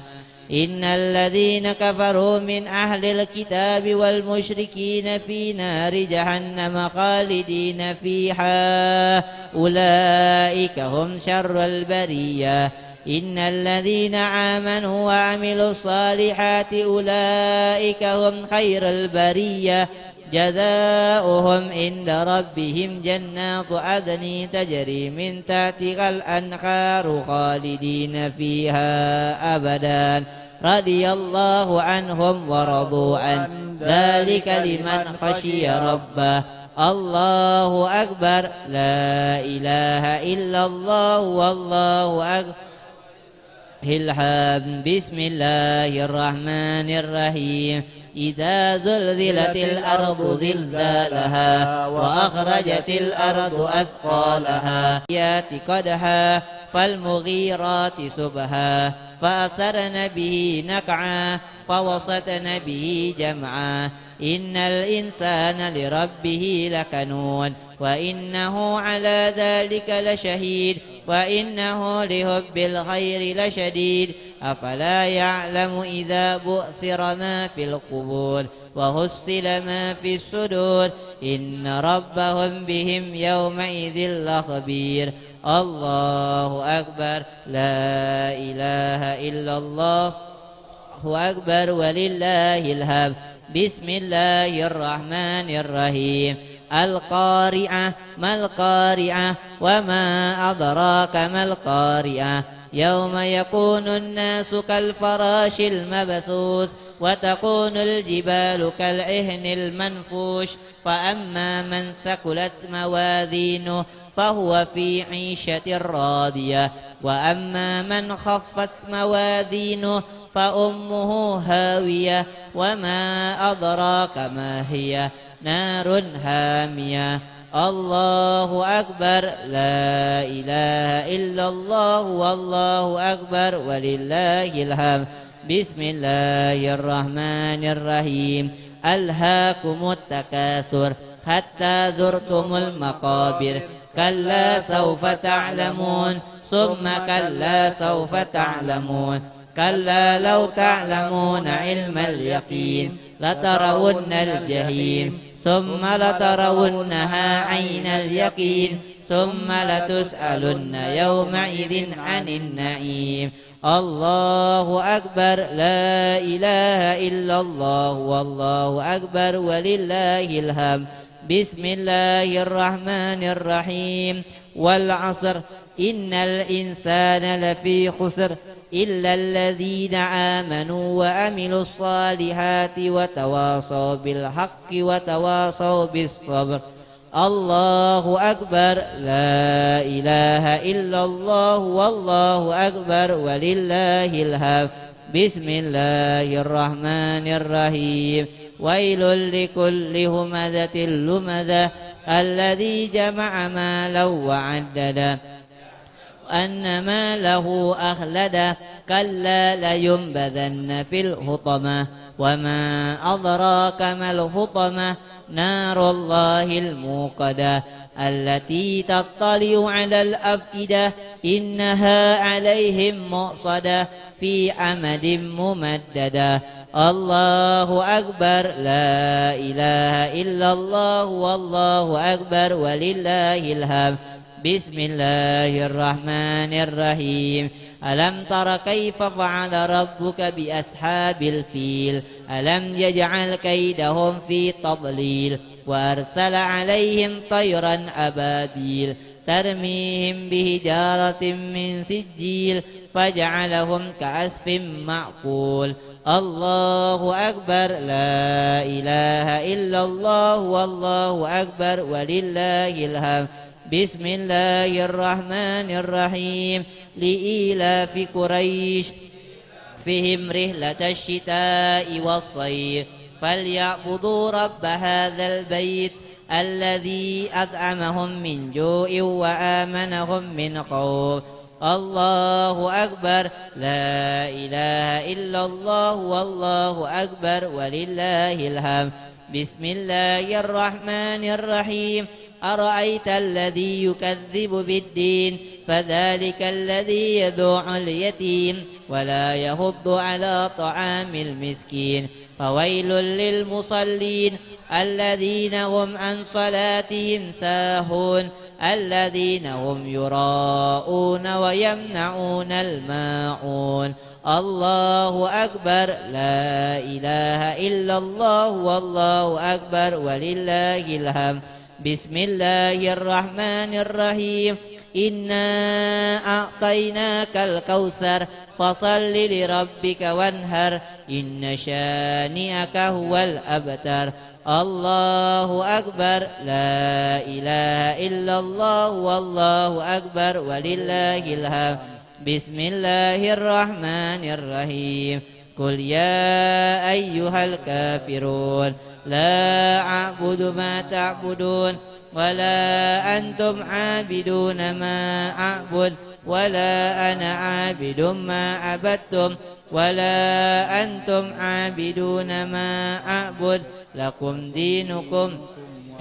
إن الذين كفروا من أهل الكتاب والمشركين في نار جهنم خالدين فيها أولئك هم شر البرية إن الذين آمنوا وعملوا الصالحات أولئك هم خير البرية جزاؤهم عند ربهم جنات عدن تجري من تحتها الأنهار خالدين فيها أبدا رضي الله عنهم ورضوا عنه ذلك لمن خشي ربه الله أكبر لا إله إلا الله والله أكبر الحمد بسم الله الرحمن الرحيم إذا زلزلت الأرض زلزالها وأخرجت الأرض أثقالها يأتي قدحا فالمغيرات سبها فأثرن به نقعا فوسطن به جمعا إن الإنسان لربه لكنود وإنه على ذلك لشهيد وإنه لحب الخير لشديد أفلا يعلم إذا بؤثر ما في القبور وحصل ما في الصدور إن ربهم بهم يومئذ لخبير الله أكبر لا إله إلا الله أكبر ولله الحمد بسم الله الرحمن الرحيم القارعة ما القارعة وما أدراك ما القارعة يوم يكون الناس كالفراش المبثوث وتكون الجبال كالعهن المنفوش فأما من ثقلت موازينه فهو في عيشة راضية وأما من خفت موازينه فأمه هاوية وما أدراك ما هي نار هامية الله أكبر لا إله إلا الله والله أكبر ولله الحمد بسم الله الرحمن الرحيم ألهاكم التكاثر حتى زرتم المقابر كلا سوف تعلمون ثم كلا سوف تعلمون كلا لو تعلمون علم اليقين لترون الجحيم ثم لترونها عين اليقين ثم لتسألن يومئذ عن النعيم الله أكبر لا إله إلا الله والله أكبر ولله الحمد بسم الله الرحمن الرحيم والعصر إن الإنسان لفي خسر إلا الذين آمنوا وعملوا الصالحات وتواصوا بالحق وتواصوا بالصبر الله أكبر لا إله إلا الله والله أكبر ولله الحمد بسم الله الرحمن الرحيم ويل لكل همزة لمزة الذي جمع مالا وعدده أن ماله أخلده كلا لينبذن في الحطمة وما أدراك ما الحطمة نار الله الموقدة التي تطلع على الأفئدة إنها عليهم مؤصدة في أمد ممددة الله أكبر لا إله إلا الله والله أكبر ولله الحمد بسم الله الرحمن الرحيم ألم تر كيف فعل ربك بأصحاب الفيل ألم يجعل كيدهم في تضليل وأرسل عليهم طيرا أبابيل ترميهم بحجارة من سجيل فجعلهم كعصف مأكول الله أكبر لا إله إلا الله والله أكبر ولله الحمد بسم الله الرحمن الرحيم لإيلاف قريش فيهم رحلة الشتاء والصيف فليعبدوا رب هذا البيت الذي أطعمهم من جوع وآمنهم من خوف الله أكبر لا إله إلا الله والله أكبر ولله الحمد بسم الله الرحمن الرحيم أرأيت الذي يكذب بالدين فذلك الذي يدعو اليتيم ولا يحض على طعام المسكين فويل للمصلين الذين هم عن صلاتهم ساهون الذين هم يراءون ويمنعون الماعون الله أكبر لا إله إلا الله والله أكبر ولله الحمد بسم الله الرحمن الرحيم إنا أعطيناك الكوثر فصل لربك وانهر إن شانئك هو الأبتر الله أكبر لا إله إلا الله والله أكبر ولله الحمد بسم الله الرحمن الرحيم قل يا أيها الكافرون لا أعبد ما تعبدون ولا أنتم عابدون ما أعبد ولا أنا عابد ما عبدتم ولا أنتم عابدون ما أعبد لكم دينكم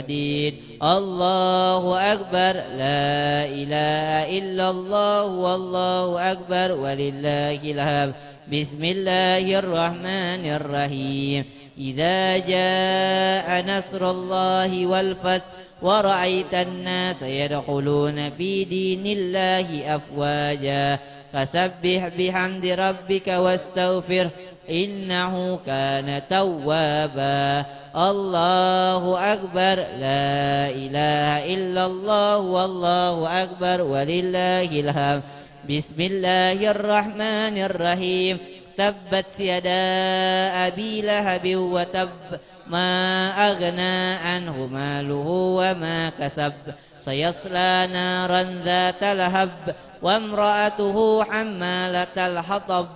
دين. الله أكبر لا إله إلا الله والله أكبر ولله الحمد. بسم الله الرحمن الرحيم. إذا جاء نصر الله والفتح ورأيت الناس يدخلون في دين الله أفواجا فسبح بحمد ربك واستغفر إنه كان توابا. الله أكبر لا إله إلا الله والله أكبر ولله الحمد. بسم الله الرحمن الرحيم. تبت يدا أبي لهب وتب ما أغنى عنه ماله وما كسب سيصلى نارا ذات لهب وامرأته حمالة الحطب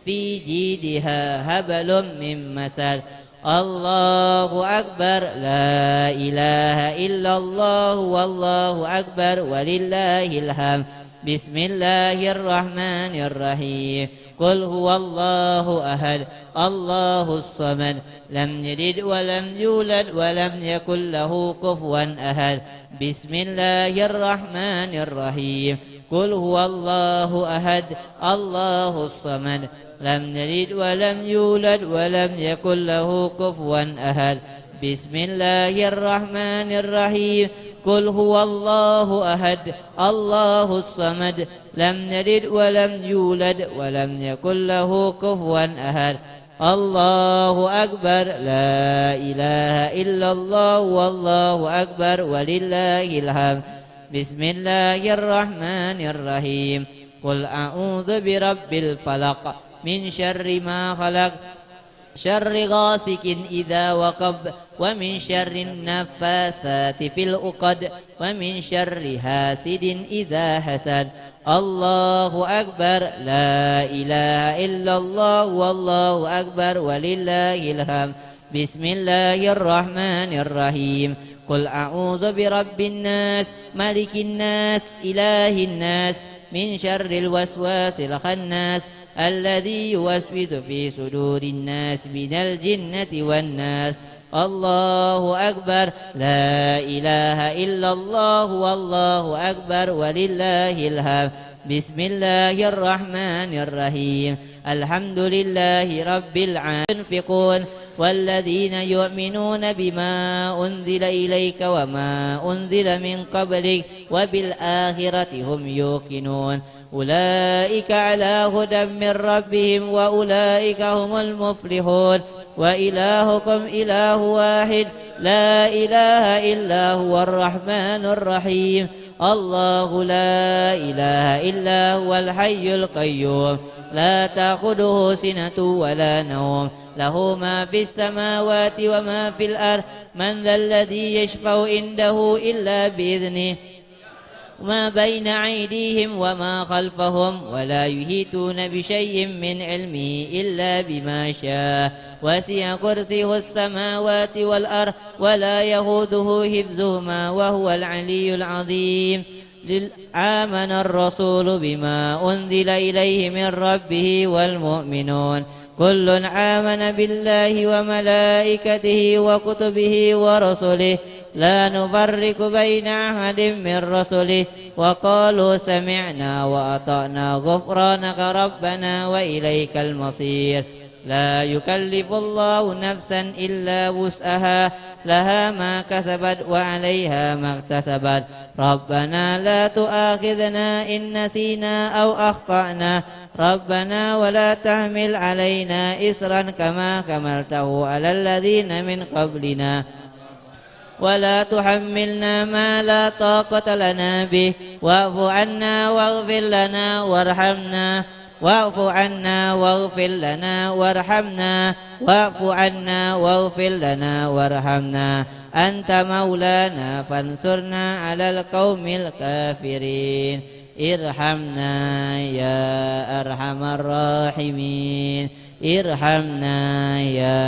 في جيدها هبل من مسد. الله أكبر لا إله إلا الله والله أكبر ولله الحمد. بسم الله الرحمن الرحيم. قل هو الله أحد الله الصمد لم يلد ولم يولد ولم يكن له كفوا أحد. بسم الله الرحمن الرحيم. قل هو الله أحد الله الصمد لم يلد ولم يولد ولم يكن له كفوا أحد. بسم الله الرحمن الرحيم. قل هو الله أحد الله الصمد لم يلد ولم يولد ولم يكن له كفوا أحد. الله أكبر لا إله إلا الله والله أكبر ولله الحمد. بسم الله الرحمن الرحيم. قل أعوذ برب الفلق من شر ما خلق شر غاسق إذا وقب ومن شر النفاثات في العقد ومن شر حاسد إذا حسد. الله أكبر لا إله إلا الله والله أكبر ولله الحمد. بسم الله الرحمن الرحيم. قل أعوذ برب الناس ملك الناس إله الناس من شر الوسواس الخناس الذي يوسوس في صدور الناس من الجنة والناس. الله أكبر لا إله إلا الله والله أكبر ولله الحمد. بسم الله الرحمن الرحيم. الحمد لله رب العالمين. ينفقون والذين يؤمنون بما أنزل إليك وما أنزل من قبلك وبالآخرة هم يوقنون أولئك على هدى من ربهم وأولئك هم المفلحون. وإلهكم إله واحد لا إله إلا هو الرحمن الرحيم. الله لا إله إلا هو الحي القيوم لا تأخذه سنة ولا نوم له ما في السماوات وما في الأرض. من ذا الذي يشفع عنده إلا بإذنه ما بين أيديهم وما خلفهم ولا يحيطون بشيء من علمه إلا بما شاء. وسع كرسيه السماوات والأرض ولا يهوده حفظهما وهو العلي العظيم. آمن الرسول بما أنزل إليه من ربه والمؤمنون كل آمن بالله وملائكته وكتبه ورسله لا نفرق بين أحد من رسله وقالوا سمعنا وأطعنا غفرانك ربنا وإليك المصير. لا يكلف الله نفسا إلا وسعها لها ما كسبت وعليها ما اكتسبت. ربنا لا تؤاخذنا إن نسينا أو أخطأنا ربنا ولا تحمل علينا إصرا كما حملته على الذين من قبلنا ولا تحملنا ما لا طاقة لنا به واعف عنا واغفر لنا وارحمنا واعف عنا واغفر لنا وارحمنا واعف عنا واغفر لنا وارحمنا أنت مولانا فانصرنا على القوم الكافرين. ارحمنا يا أرحم الراحمين ارحمنا يا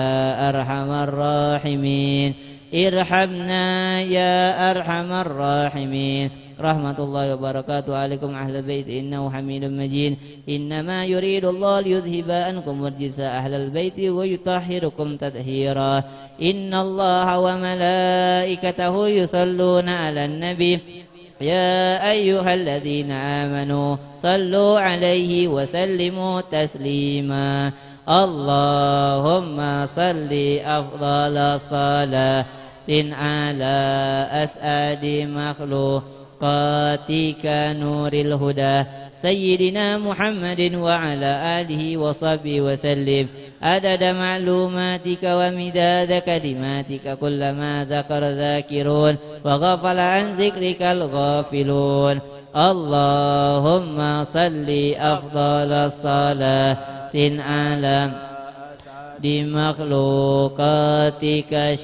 أرحم الراحمين ارحمنا يا أرحم الراحمين. rahmatullahi wabarakatuh alaikum ahlal bait innahu hamidum majid innama yuridullahu liyudhhiba ankum rijsa ahlal baiti wa yutahhirukum tathira innallaha wa malaikatahu yusalluna 'alan nabi يا أيها الذين آمنوا صلوا عليه وسلموا تسليما اللهم صل أفضل صلاة على أسعد مخلوقاتك نور الهدى سيدنا محمد وعلى آله وصحبه وسلم عدد معلوماتك ومداد كلماتك كلما ذكر ذاكرون وغفل عن ذكرك الغافلون اللهم صل أفضل الصلاة على بمخلوقاتك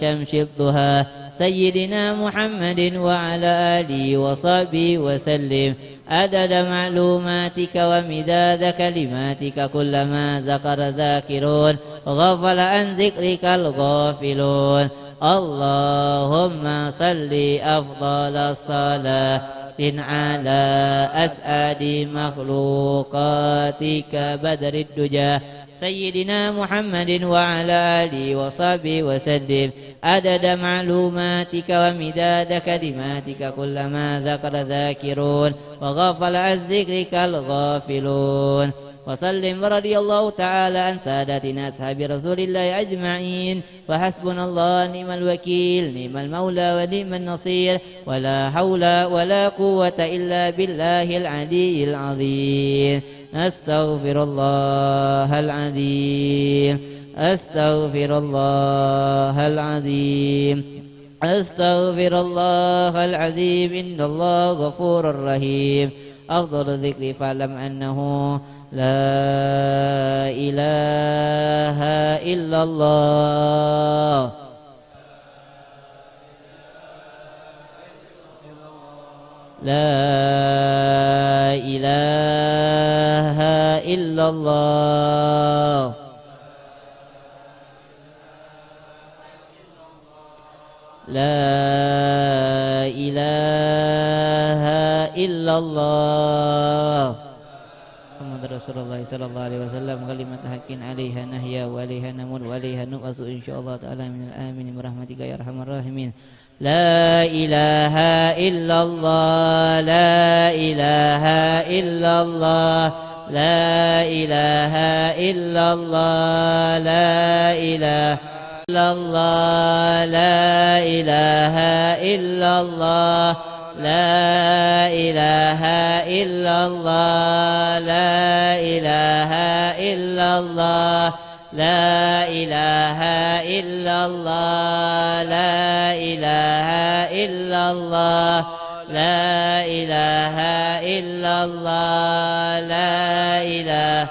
شمس الضحى سيدنا محمد وعلى آله وصحبه وسلم عدد معلوماتك ومداد كلماتك كلما ذكر ذاكرون وغفل عن ذكرك الغافلون اللهم صل أفضل الصلاة على أسعد مخلوقاتك بدر الدجى سيدنا محمد وعلى آله وصحبه وسلم عدد معلوماتك ومداد كلماتك كلما ذكر ذاكرون وغفل عن ذكرك الغافلون وسلم رضي الله تعالى عن سادتنا أصحاب رسول الله أجمعين وحسبنا الله نعم الوكيل نعم المولى ونعم النصير ولا حول ولا قوة إلا بالله العلي العظيم أستغفر الله العظيم أستغفر الله العظيم أستغفر الله العظيم إن الله غفور رحيم أفضل الذكر فاعلم أنه لا إله إلا الله لا إله إلا الله لا إله إلا الله محمد رسول الله صلى الله عليه وسلم كلمة حق عليها نهيا وعليها نموت وعليها نبعث إن شاء الله تعالى من الآمين برحمتك يا أرحم الراحمين لا إله إلا الله لا إله إلا الله لا إله إلا الله لا إله إلا الله لا إله إلا الله لا إله إلا الله لا إله إلا الله لا إله إلا الله لا إله إلا الله لا إله إلا الله لا إله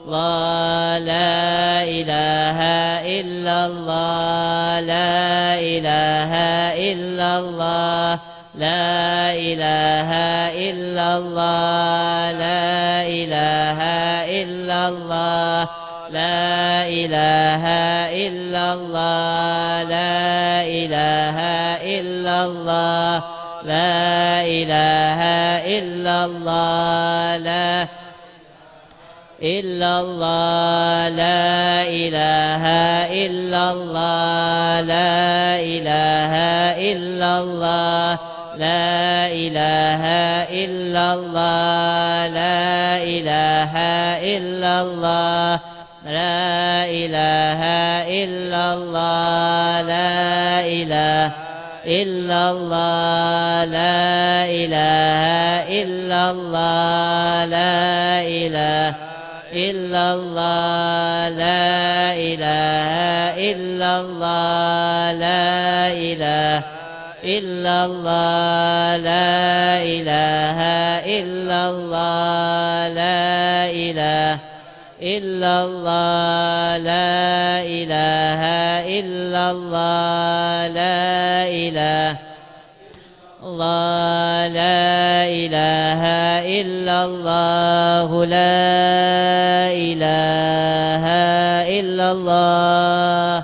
الله لا إله إلا الله لا إله إلا الله لا إله إلا الله لا إله إلا الله لا إله إلا الله لا إله إلا الله لا إله إلا الله لا إلا الله لا إله إلا الله لا إله إلا الله لا إله إلا الله لا إله إلا الله لا إله إلا الله لا إله إلا الله لا إله إلا الله لا إله إلا الله لا إله إلا الله لا إله إلا الله لا إله إلا الله لا إله إلا الله لا إله إلا الله لا إله الله لا إله إلا الله لا إله إلا الله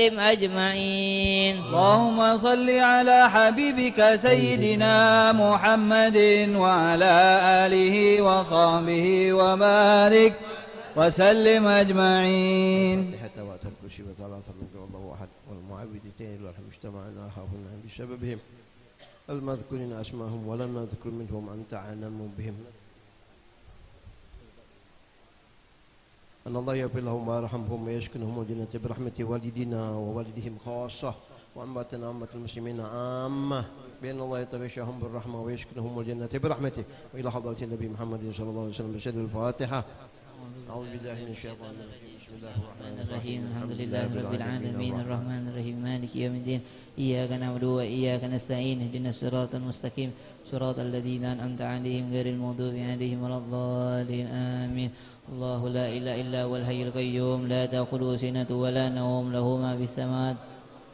وسلم أجمعين. اللهم صل على حبيبك سيدنا محمد وعلى آله وصحبه وبارك وسلم أجمعين. الفاتحة وأتى الكرسي وثلاثة من والله أحد والمعوذتين والرحم اجتمعنا هاهنا بسببهم المذكورين أسماهم ولم نذكر منهم أنت أعلم بهم. أن الله يغفر لهم ويرحمهم ويسكنهم الجنة برحمة والدينا ووالدهم خاصة وأمتنا عامة المسلمين عامة بأن الله يتغشاهم بالرحمة ويسكنهم الجنة برحمته. وإلى حضرة النبي محمد صلى الله عليه وسلم بسر الفاتحة. أعوذ بالله من الشيطان الرجيم. بسم الله الرحمن الرحيم. الحمد لله رب العالمين الرحمن الرحيم مالك يوم الدين إياك نعبد وإياك نستعين اهدنا الصراط المستقيم صراط الذين أنعمت عليهم غير المغضوب عليهم ولا الضالين آمين. الله لا إله إلا هو الحي القيوم لا تأخذه سنة ولا نوم له ما في السماوات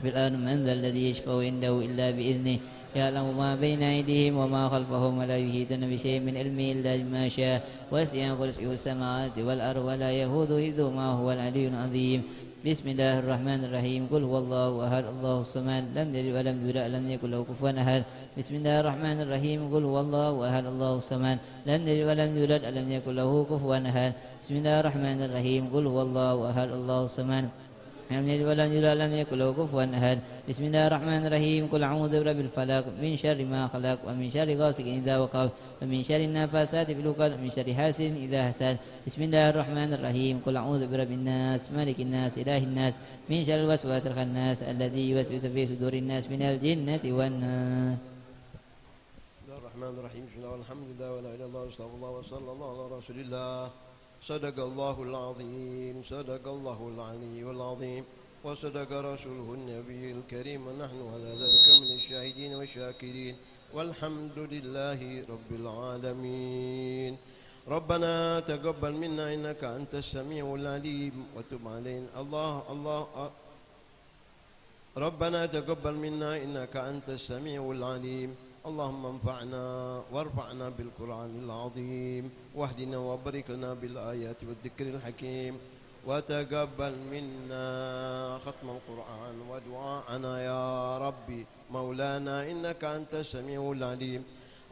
في الأرض من ذا الذي يشفع عنده إلا بإذنه يعلم ما بين أيديهم وما خلفهم ولا يحيطون بشيء من علمه إلا بما شاء وسع كرسيه السماوات والأرض ولا يئوده حفظهما هو العلي العظيم. بسم الله الرحمن الرحيم قل هو الله أحد الله الصمد لم يلد ولم يولد ولم يكن له كفوا أحد. بسم الله الرحمن الرحيم قل هو الله أحد الله الصمد لم يلد ولم يولد ولم يكن له كفوا أحد. بسم الله الرحمن الرحيم قل هو الله أحد الله الصمد لم يلد ولم يولد ولم يكن له كفوا أحد. بسم الله الرحمن الرحيم قل أعوذ برب الفلق من شر ما خلق ومن شر غاسق إذا وقب ومن شر النفاثات في العقد ومن شر حاسد إذا حسد. بسم الله الرحمن الرحيم قل أعوذ برب الناس ملك الناس إله الناس من شر الوسواس الخناس الذي يوسوس في صدور الناس من الجنة والناس. بسم الله الرحمن الرحيم. بسم الله والحمد لله ولا إله إلا الله واستغفر الله وصلى الله على رسول الله. صدق الله العظيم صدق الله العلي العظيم وصدق رسوله النبي الكريم ونحن على ذلك من الشاهدين والشاكرين والحمد لله رب العالمين. ربنا تقبل منا إنك أنت السميع العليم وتب علينا ربنا تقبل منا إنك أنت السميع العليم. اللهم انفعنا وارفعنا بالقرآن العظيم واهدنا وبارك لنا بالآيات والذكر الحكيم وتقبل منا ختم القرآن ودعاءنا يا ربي مولانا إنك أنت السميع العليم.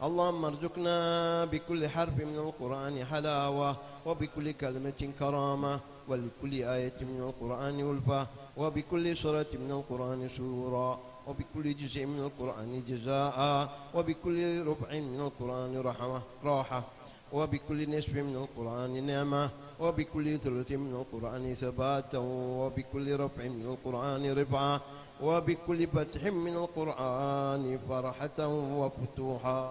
اللهم ارزقنا بكل حرف من القرآن حلاوة وبكل كلمة كرامة ولكل آية من القرآن ألفة وبكل سورة من القرآن سورة وبكل جزء من القرآن جزاء وبكل ربع من القرآن راحة وبكل نصف من القرآن نعمة وبكل ثلث من القرآن ثباتا وبكل رفع من القرآن رفعة وبكل فتح من القرآن فرحة وفتوحا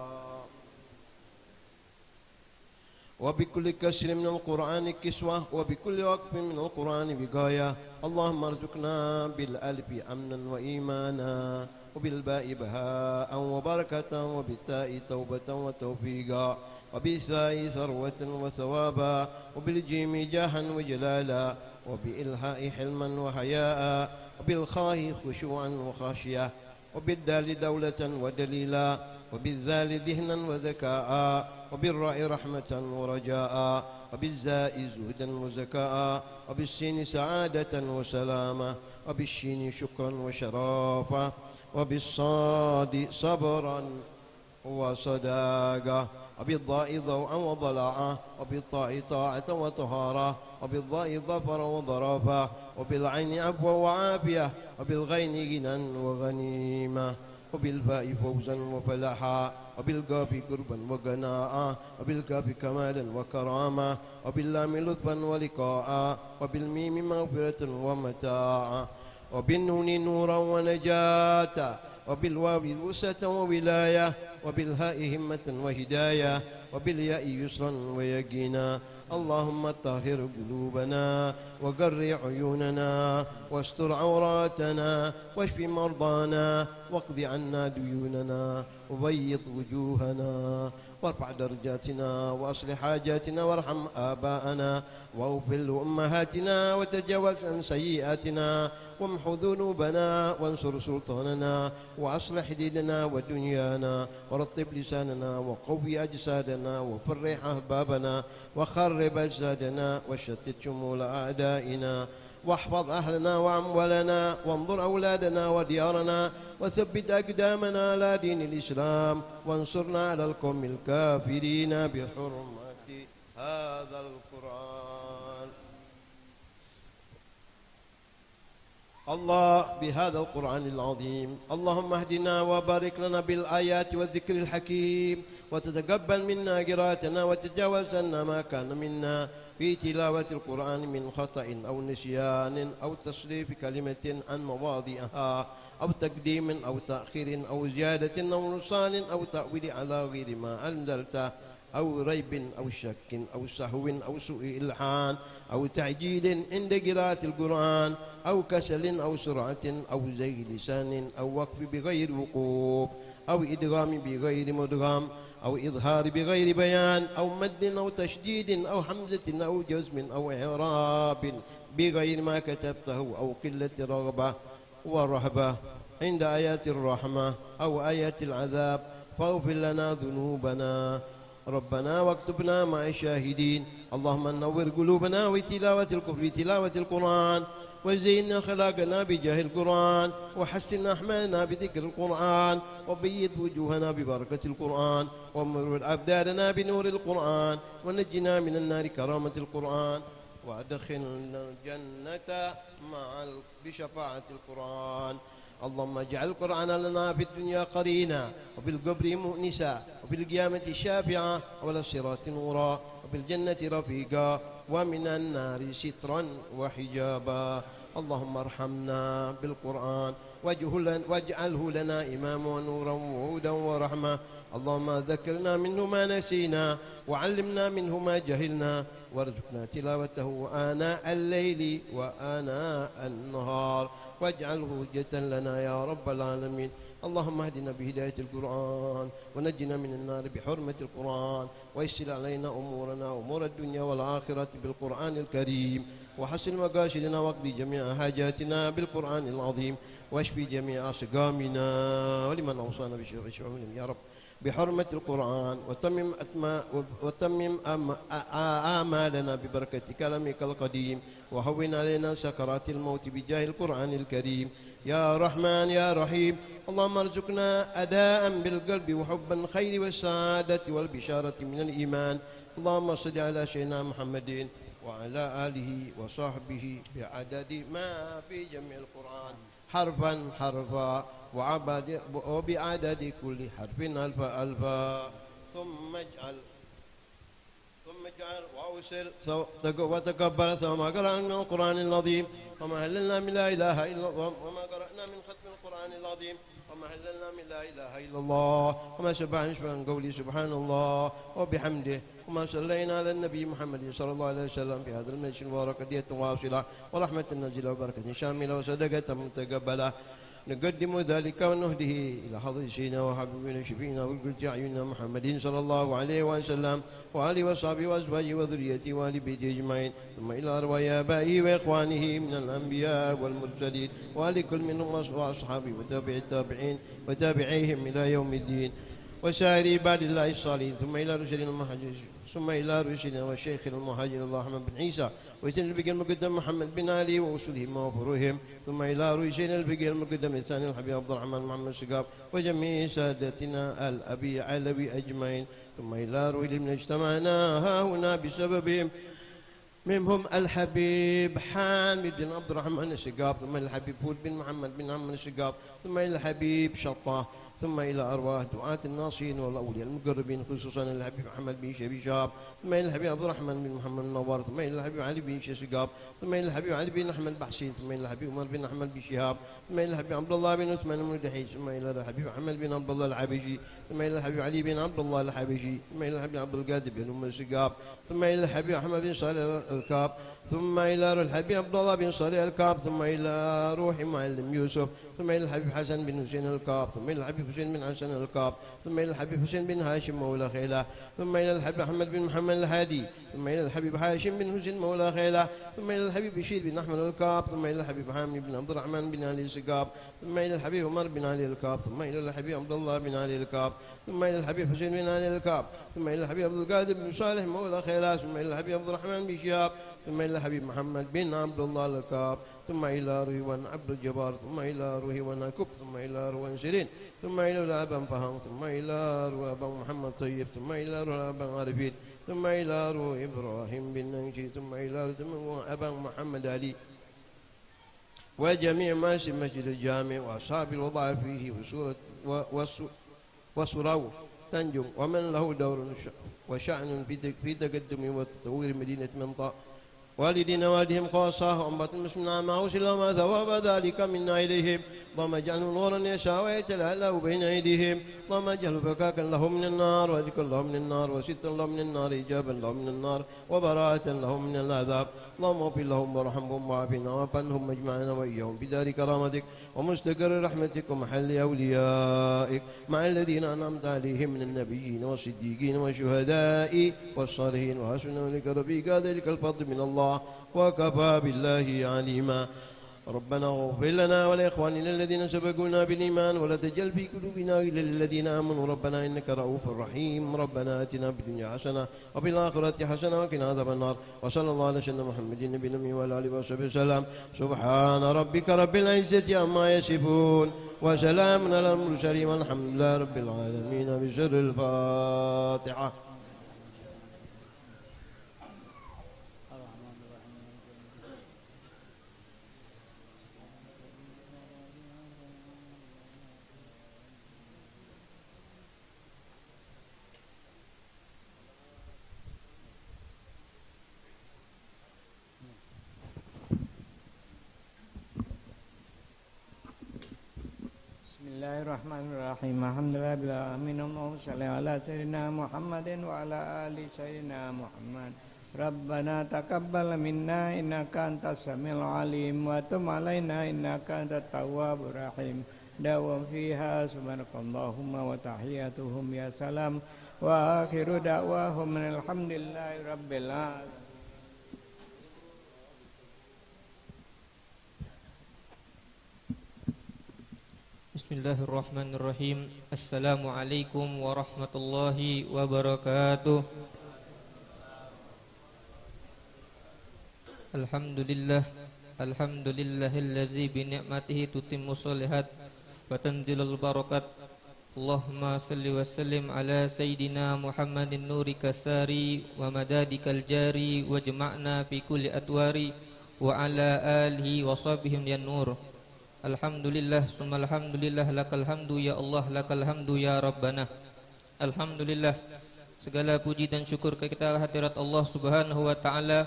وبكل كسر من القرآن كسوة وبكل وقف من القرآن بغاية. اللهم ارزقنا بالألف أمنا وإيمانا وبالباء بهاء وبركة وبالتاء توبة وتوفيقا وبالثاء ثروة وثوابا وبالجيم جاها وجلالا وبالهاء حلما وحياء وبالخاء خشوعا وخاشية وبالدال دولة ودليلا وبالذال ذهنا وذكاء وبالراء رحمة ورجاء وبالزاء زهدا وزكاء وبالسين سعادة وسلامة وبالشين شكرا وشرافة وبالصاد صبرا وصداقة وبالضاء ضوءا وضلاعة وبالطاء طاعة وطهارة وبالضاء ظفرا وضرافة وبالعين عفوا وعافية وبالغين غنى وغنيمة وبالفاء فوزا وفلاحا وبالقاف قربا وقناعا وبالكاف كمالا وكرامة وباللام لطفا ولقاء وبالميم مغفرة ومتاعا وبالنون نورا ونجاة وبالواو وسة وولاية وبالهاء همة وهداية وبالياء يسرا ويقينا. اللهم طهر قلوبنا وقر عيوننا واستر عوراتنا واشف مرضانا واقض عنا ديوننا وبيض وجوهنا وارفع درجاتنا واصلح حاجاتنا وارحم آباءنا واغفر لأمهاتنا وتجاوز عن سيئاتنا وامحو ذنوبنا وانصر سلطاننا وأصلح ديننا ودنيانا ورطب لساننا وقوي أجسادنا وفرح أحبابنا وخرب أجسادنا وشتت شمول أعدائنا واحفظ أهلنا وأموالنا وانظر أولادنا وديارنا وثبت أقدامنا على دين الإسلام وانصرنا على القوم الكافرين بحرمة هذا القرآن. الله بهذا القرآن العظيم اللهم اهدنا وبارك لنا بالآيات والذكر الحكيم وتتقبل منا قراءتنا وتجاوز عنا ما كان منا في تلاوة القرآن من خطأ أو نسيان أو تصريف كلمة عن مواضعها أو تقديم أو تأخير أو زيادة أو نقصان أو تأويل على غير ما أنزلته أو ريب أو شك أو سهو أو سوء إلحان أو تعجيل عند قراءة القرآن أو كسل أو سرعة أو زي لسان أو وقف بغير وقوف أو إدغام بغير مدغام أو إظهار بغير بيان أو مد أو تشديد أو حمزة أو جزم أو إعراب بغير ما كتبته أو قلة رغبة ورهبة عند آيات الرحمة أو آيات العذاب فاغفر لنا ذنوبنا ربنا واكتبنا مع الشاهدين. اللهم نور قلوبنا بتلاوة القرآن وزينا خلاقنا بجاه القرآن وحسن أحمالنا بذكر القرآن وبيض وجوهنا ببركة القرآن ومرور أبداننا بنور القرآن ونجنا من النار كرامة القرآن وأدخلنا الجنة بشفاعة القرآن. اللهم اجعل القرآن لنا في الدنيا قرينا وفي القبر مؤنسا وفي القيامة شافعا وعلى الصراط نورا وفي الجنة رفيقا ومن النار سترا وحجابا. اللهم ارحمنا بالقرآن واجعله لنا إماما ونورا وهدى ورحمة. اللهم ذكرنا منه ما نسينا وعلمنا منه ما جهلنا وارزقنا تلاوته آناء الليل وآناء النهار واجعله حجة لنا يا رب العالمين. اللهم اهدنا بهداية القرآن ونجنا من النار بحرمة القرآن ويسر علينا أمورنا أمور الدنيا والآخرة بالقرآن الكريم وحسن مقاصدنا واقضي جميع حاجاتنا بالقرآن العظيم واشفي جميع أسقامنا ولمن أوصانا بشؤونهم يا رب بحرمة القرآن وتمم آمالنا ببركة كلامك القديم وهون علينا سكرات الموت بجاه القرآن الكريم يا رحمن يا رحيم. اللهم ارزقنا أداء بالقلب وحب الخير والسعادة والبشارة من الإيمان. اللهم صل على سيدنا محمد وعلى آله وصحبه بعدد ما في جميع القرآن حرفا حرفا وبعدد كل حرف ألفا ألفا ثم اجعل وأوصل وتقبل ثم قرأنا من القرآن العظيم وما هللنا من لا إله إلا الله وما قرأنا من ختم القرآن العظيم وما هللنا من لا إله إلا الله وما سبحنا شبه قولي سبحان الله وبحمده وما صلينا على النبي محمد صلى الله عليه وسلم في هذا المجلس المبارك هدية واصلة ورحمة نازلة وبركة شاملة وصدقة متقبلة نقدم ذلك ونهده إلى حضرة سيدنا وحبيبنا شفينا وقلت أعيننا محمد صلى الله عليه وسلم وآله وصحبه وأزواجه وذريته وآل بيته أجمعين ثم إلى أرواح آبائه وإخوانه من الأنبياء والمرسلين وآل كل منهم وأصحابه وتابع التابعين وتابعيهم إلى يوم الدين وسائر عباد الله الصالحين ثم إلى رسلنا المهاجرين ثم إلى رسلنا والشيخ المهاجر الله أحمد بن عيسى ويسن الفقه المقدم محمد بن علي ووصولهم وفروهم ثم إلى رسلنا الفقه المقدم الثاني الحبيب عبد الرحمن محمد الشقاب وجميع سادتنا الأبي علوي أجمعين ثم إلى رسل من اجتمعنا ها هنا بسببهم منهم الحبيب حامد بن عبد الرحمن الشقاب ثم الحبيب فود بن محمد بن عمر الشقاب ثم إلى الحبيب شطاه ثم إلى أرواح دعاة الناصحين والأولياء المقربين خصوصا الحبيب محمد بن شباب ثم إلى الحبيب عبد الرحمن بن محمد النوار ثم إلى الحبيب علي بن شقاب ثم إلى الحبيب علي بن أحمد بحسين ثم إلى الحبيب عمر بن أحمد بن شهاب ثم إلى الحبيب عبد الله بن عثمان المردحي ثم إلى الحبيب محمد بن عبد الله الحبشي ثم إلى الحبيب علي بن عبد الله الحبشي ثم إلى الحبيب عبد القادر بن أم الشقاب ثم إلى الحبيب أحمد بن صالح الكاب ثم إلى روح الحبيب عبد الله بن صالح الكاب ثم إلى روح معلم يوسف ثم إلى الحبيب حسن بن حسين الكاب ثم إلى الحبيب حسين بن حسن الكاب ثم إلى الحبيب حسين بن هاشم مولى خيله ثم إلى الحبيب أحمد بن محمد الهادي ثم إلى الحبيب هاشم بن حسين مولى خيله ثم إلى الحبيب بشير بن أحمد الكاب ثم إلى الحبيب حامد بن عبد الرحمن بن علي السقاب ثم إلى الحبيب عمر بن علي الكاب ثم إلى الحبيب عبد الله بن علي الكاب ثم إلى الحبيب حسين بن علي الكاب ثم إلى الحبيب عبد القادر بن صالح مولى خيله ثم إلى الحبيب عبد الرحمن بن شهاب ثم إلى حبيب محمد بن عبد الله الكاب ثم إلى رويوان عبد الجبار ثم إلى رويوان كوب ثم إلى رويوان شيرين ثم إلى أبا فهام ثم إلى روي أبا محمد طيب ثم إلى روي أبا عارفين ثم إلى روي إبراهيم بن ننجي ثم إلى روي أبا محمد علي وجميع ما في مسجد الجامع وأصحاب الوضع فيه وسراو تنجم ومن له دور وشأن في تقدم وتطوير مدينة منطقة والدينا والدهم خاصة وأنبت المسلمين معه سلama ثواب ذلك منا إليهم اللهم اجعله نورا يشاء ويتلألأ بين أيديهم اللهم اجعله فكاكا لهم من النار وذكرا لهم من النار وستا لهم من النار إجابا لهم من النار وبراءة لهم من العذاب اللهم اغفر لهم وارحمهم وعافنا واعف عنهم اجمعين وإياهم بدار كرامتك ومستقر رحمتك ومحل أوليائك مع الذين أنعمت عليهم من النبيين والصديقين والشهداء والصالحين وحسن أولئك رفيقا ذلك الفضل من الله وكفى بالله عليما ربنا اغفر لنا ولإخواننا الذين سبقونا بالإيمان ولا تجعل في قلوبنا غلا للذين آمنوا ربنا إنك رؤوف رحيم ربنا آتنا في الدنيا حسنة وفي الآخرة حسنة وقنا عذاب النار وصلى الله على سيدنا محمد النبي الأمي وعلى آله وصحبه وسلم سبحان ربك رب العزة عما يصفون وسلام على المرسلين والحمد لله رب العالمين بسر الفاتحة. Bismillahirrahmanirrahim. Alhamdulillahirabbil alamin. Allahumma shalli ala sayyidina Muhammadin wa ala ali sayyidina Muhammad. Rabbana taqabbal minna innaka antas samiul alim wa tub alaina innaka antat tawwabur rahim. Dawam fiha subhanakallahumma wa tahiyyatuhum ya salam wa akhiru da'wahum alhamdulillahi rabbil alamin. Bismillahirrahmanirrahim. Assalamualaikum warahmatullahi wabarakatuh. Alhamdulillah, alhamdulillahillazi bi ni'matihi tutimmu sholihat wa tanzilul barakat. Allahumma salli wa sallim ala sayyidina Muhammadin nuri kasari wa madadikal jari wa jama'na fi kulli adwari wa ala alihi wa sahbihi yan nur. Alhamdulillah, summa alhamdulillah, lakal hamdu ya Allah, lakal hamdu ya Rabbana. Alhamdulillah, segala puji dan syukur kita hadirat Allah subhanahu wa ta'ala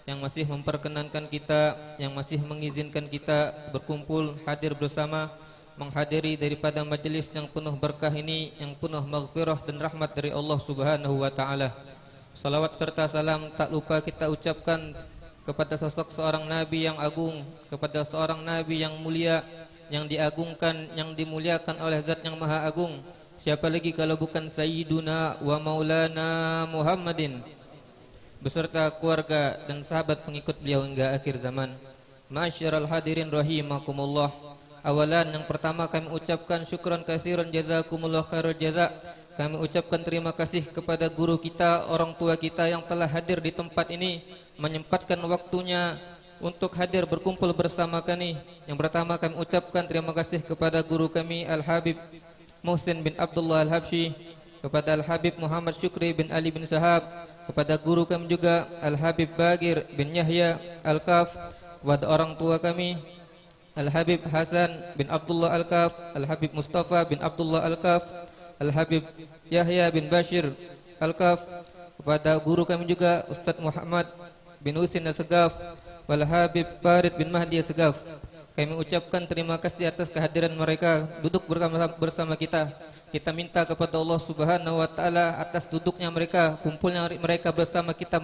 yang masih memperkenankan kita, yang masih mengizinkan kita berkumpul hadir bersama, menghadiri daripada majelis yang penuh berkah ini, yang penuh maghfirah dan rahmat dari Allah subhanahu wa ta'ala. Salawat serta salam tak lupa kita ucapkan kepada sosok seorang Nabi yang agung, kepada seorang Nabi yang mulia, yang diagungkan, yang dimuliakan oleh Zat yang Maha Agung. Siapa lagi kalau bukan Sayyiduna wa Maulana Muhammadin beserta keluarga dan sahabat pengikut beliau hingga akhir zaman. Ma'asyiral hadirin rahimakumullah. Awalan yang pertama kami ucapkan syukran katsiran jazakumullah khairul jaza. Kami ucapkan terima kasih kepada guru kita, orang tua kita yang telah hadir di tempat ini, menyempatkan waktunya untuk hadir berkumpul bersama kami. Yang pertama kami ucapkan terima kasih kepada guru kami Al-Habib Muhsin bin Abdullah Al-Habsyi, kepada Al-Habib Muhammad Syukri bin Ali bin Sahab, kepada guru kami juga Al-Habib Bagir bin Yahya Al-Kaf, kepada orang tua kami Al-Habib Hasan bin Abdullah Al-Kaf, Al-Habib Mustafa bin Abdullah Al-Kaf, Al-Habib Yahya bin Bashir Al-Kaf, kepada guru kami juga Ustadz Muhammad bin Husin As-Segaf, wal Habib Farid bin Mahdi As-Segaf. Kami ucapkan terima kasih atas kehadiran mereka duduk bersama kita. Kita minta kepada Allah Subhanahu wa taala atas duduknya mereka, kumpulnya mereka bersama kita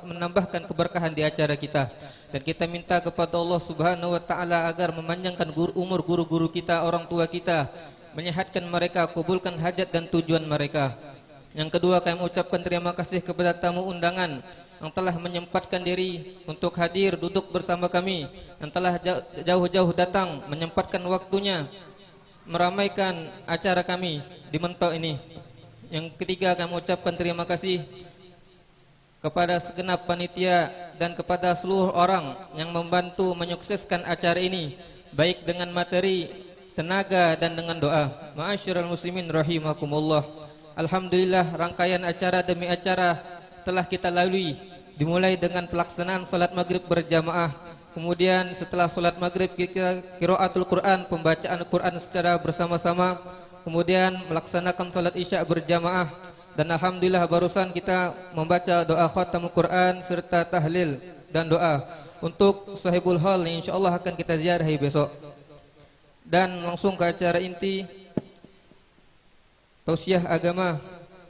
menambahkan keberkahan di acara kita. Dan kita minta kepada Allah Subhanahu wa taala agar memanjangkan umur guru-guru kita, orang tua kita, menyehatkan mereka, kabulkan hajat dan tujuan mereka. Yang kedua, kami ucapkan terima kasih kepada tamu undangan yang telah menyempatkan diri untuk hadir duduk bersama kami, yang telah jauh-jauh datang menyempatkan waktunya meramaikan acara kami di Mentok ini. Yang ketiga, kami ucapkan terima kasih kepada segenap panitia dan kepada seluruh orang yang membantu menyukseskan acara ini, baik dengan materi, tenaga dan dengan doa. Ma'asyiral muslimin rahimakumullah. Alhamdulillah, rangkaian acara demi acara telah kita lalui, dimulai dengan pelaksanaan salat maghrib berjamaah. Kemudian setelah salat maghrib kita qiraatul Quran, pembacaan Quran secara bersama-sama. Kemudian melaksanakan salat isya berjamaah. Dan alhamdulillah barusan kita membaca doa khatamul Quran serta tahlil dan doa untuk sahibul hal yang insyaallah akan kita ziarahi besok. Dan langsung ke acara inti, tausiah agama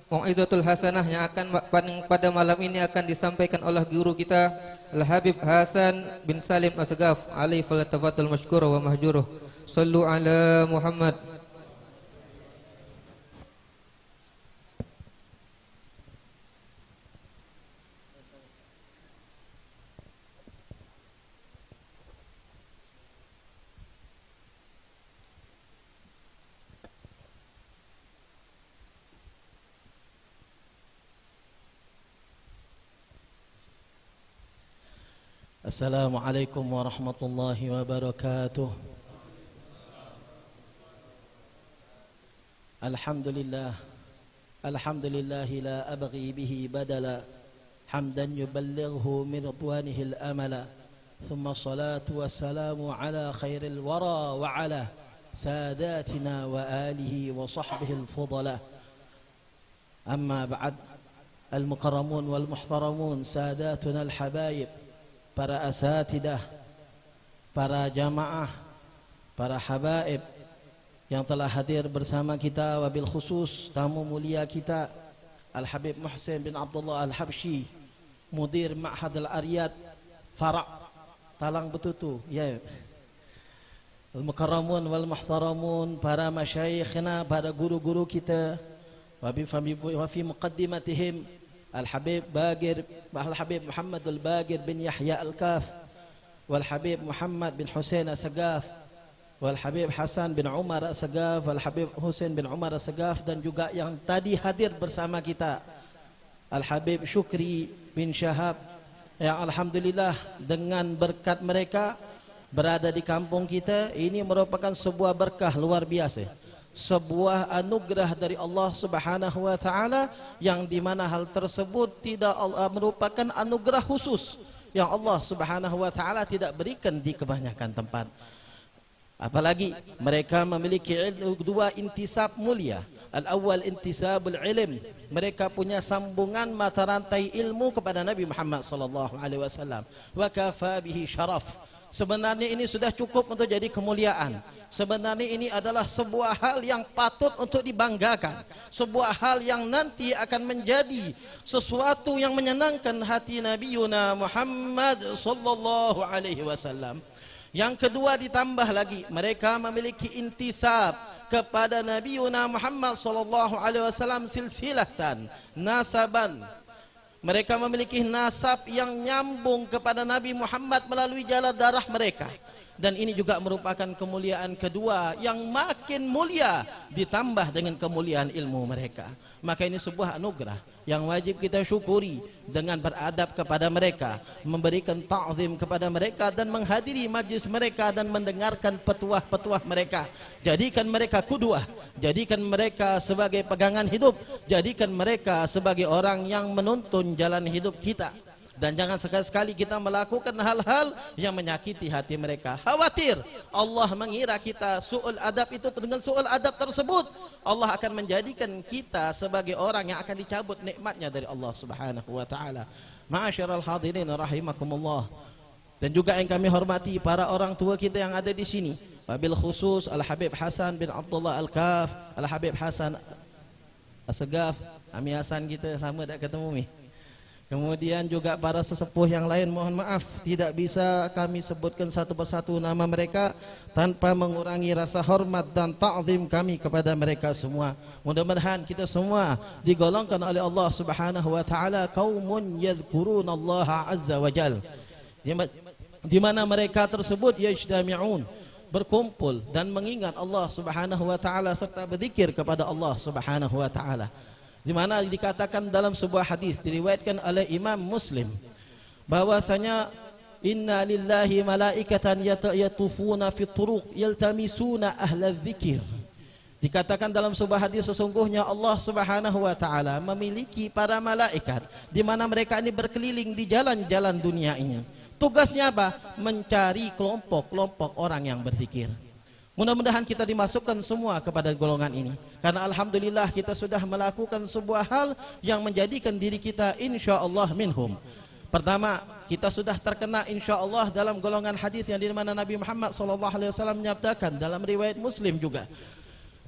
Mau'izatul Hasanah yang akan pada malam ini akan disampaikan oleh guru kita Al-Habib Hasan bin Salim As-Sagaf. Alaihi falatafatul masykur wa mahjuruh. Sallu ala Muhammad. Assalamualaikum warahmatullahi wabarakatuh. Alhamdulillah, alhamdulillahi la abghi bihi badala, hamdan yuballighu min ridwanihi al-amala, thumma salatu wassalamu ala khairil wara wa ala sadatina wa alihi wa sahbihi al-fudala. Amma ba'd, al-mukarramun wal-muhtaramun, sadatuna al-habaib, para asatidah, para jamaah, para habaib yang telah hadir bersama kita, wabil khusus tamu mulia kita Al-Habib Muhsin bin Abdullah Al-Habsyi, Mudir Ma'had Al-Aryad Fara' Talang Betutu. Ya, al-mukarramun wal muhtaramun, para masyayikhna, para guru-guru kita, wa fi muqaddimatihim Al-Habib Bagir, Al-Habib Muhammadul Bagir bin Yahya Al-Kaf, wal-Habib Muhammad bin Husain As-Sagaf, wal-Habib Hasan bin Umar As-Sagaf, wal-Habib Husain bin Umar As-Sagaf, dan juga yang tadi hadir bersama kita Al-Habib Syukri bin Syahab, yang alhamdulillah dengan berkat mereka berada di kampung kita. Ini merupakan sebuah berkah luar biasa, sebuah anugerah dari Allah Subhanahu wa taala, yang dimana hal tersebut tidak merupakan anugerah khusus yang Allah Subhanahu wa taala tidak berikan di kebanyakan tempat. Apalagi mereka memiliki dua intisab mulia. Al-awwal intisabul ilm, mereka punya sambungan mata rantai ilmu kepada Nabi Muhammad sallallahu alaihi wasallam. Wa kafa bihi syaraf. Sebenarnya ini sudah cukup untuk jadi kemuliaan. Sebenarnya ini adalah sebuah hal yang patut untuk dibanggakan, sebuah hal yang nanti akan menjadi sesuatu yang menyenangkan hati Nabi Muhammad sallallahu alaihi wasallam. Yang kedua, ditambah lagi mereka memiliki intisab kepada Nabi Muhammad sallallahu alaihi wasallam silsilatan, nasaban. Mereka memiliki nasab yang nyambung kepada Nabi Muhammad melalui jalan darah mereka. Dan ini juga merupakan kemuliaan kedua yang makin mulia ditambah dengan kemuliaan ilmu mereka. Maka ini sebuah anugerah yang wajib kita syukuri dengan beradab kepada mereka, memberikan ta'zim kepada mereka, dan menghadiri majlis mereka dan mendengarkan petuah-petuah mereka. Jadikan mereka qudwah, jadikan mereka sebagai pegangan hidup, jadikan mereka sebagai orang yang menuntun jalan hidup kita. Dan jangan sekali-sekali kita melakukan hal-hal yang menyakiti hati mereka. Khawatir Allah mengira kita su'ul adab, itu dengan su'ul adab tersebut Allah akan menjadikan kita sebagai orang yang akan dicabut nikmatnya dari Allah Subhanahu wa taala. Ma'asyiral hadirin rahimakumullah. Dan juga yang kami hormati para orang tua kita yang ada di sini. Wabil khusus Al-Habib Hasan bin Abdullah Al-Kaf, Al-Habib Hasan As-Sagaf, Ami Hasan kita lama tak ketemu ni. Kemudian juga para sesepuh yang lain, mohon maaf tidak bisa kami sebutkan satu persatu nama mereka tanpa mengurangi rasa hormat dan ta'zim kami kepada mereka semua. Mudah-mudahan kita semua digolongkan oleh Allah Subhanahu wa taala qaumun yadhkurunallaha azza wa jal, di mana mereka tersebut yajtami'un, berkumpul dan mengingat Allah Subhanahu wa taala serta berzikir kepada Allah Subhanahu wa taala. di mana dikatakan dalam sebuah hadis diriwayatkan oleh Imam Muslim bahwasanya inna lillahi malaikatan yatufuna fi turuq yaltamisuna ahla dzikir. Dikatakan dalam sebuah hadis sesungguhnya Allah Subhanahu wa taala memiliki para malaikat di mana mereka ini berkeliling di jalan-jalan dunia ini. Tugasnya apa? Mencari kelompok-kelompok orang yang berzikir. Mudah-mudahan kita dimasukkan semua kepada golongan ini. Karena alhamdulillah kita sudah melakukan sebuah hal yang menjadikan diri kita insyaallah minhum. Pertama, kita sudah terkena insyaallah dalam golongan hadis yang di mana Nabi Muhammad SAW menyabdakan dalam riwayat Muslim juga.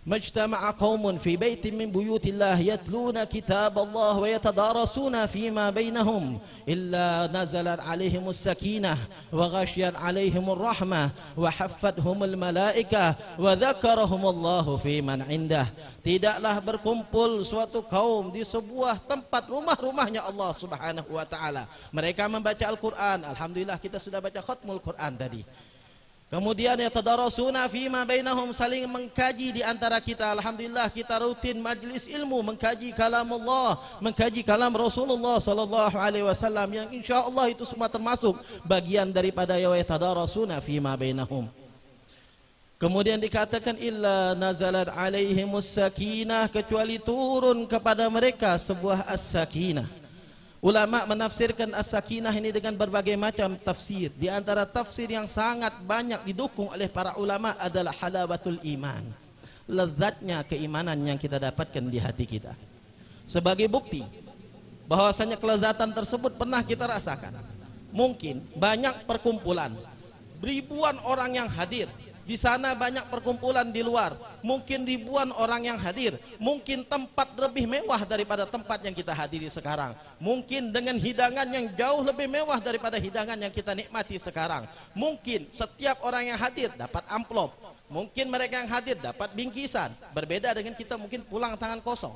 Majtama'a qaumun fi baitin min buyutillah yatluna kitab Allah wa yatadarasuna fima bainahum illa nazalat alaihimus sakinah wa ghashiyat alaihimur rahmah wa haffathumul malaikah wa dzakarahumullahu fi man indah. Tidaklah berkumpul suatu kaum di sebuah tempat rumah-rumahnya Allah Subhanahu wa taala. Mereka membaca Al-Qur'an. Alhamdulillah kita sudah baca khatmul Qur'an tadi. Kemudian yatadarasuna fima bainahum, saling mengkaji di antara kita. Alhamdulillah kita rutin majlis ilmu mengkaji kalam Allah, mengkaji kalam Rasulullah sallallahu alaihi wasallam yang insyaallah itu semua termasuk bagian daripada yatadarasuna fima bainahum. Kemudian dikatakan illa nazalat alaihimus sakinah, kecuali turun kepada mereka sebuah as-sakinah. Ulama menafsirkan as-sakinah ini dengan berbagai macam tafsir. Di antara tafsir yang sangat banyak didukung oleh para ulama adalah halawatul iman, lezatnya keimanan yang kita dapatkan di hati kita. Sebagai bukti bahwasanya kelezatan tersebut pernah kita rasakan. Mungkin banyak perkumpulan, ribuan orang yang hadir. Di sana banyak perkumpulan di luar, mungkin ribuan orang yang hadir, mungkin tempat lebih mewah daripada tempat yang kita hadiri sekarang, mungkin dengan hidangan yang jauh lebih mewah daripada hidangan yang kita nikmati sekarang, mungkin setiap orang yang hadir dapat amplop, mungkin mereka yang hadir dapat bingkisan, berbeda dengan kita mungkin pulang tangan kosong.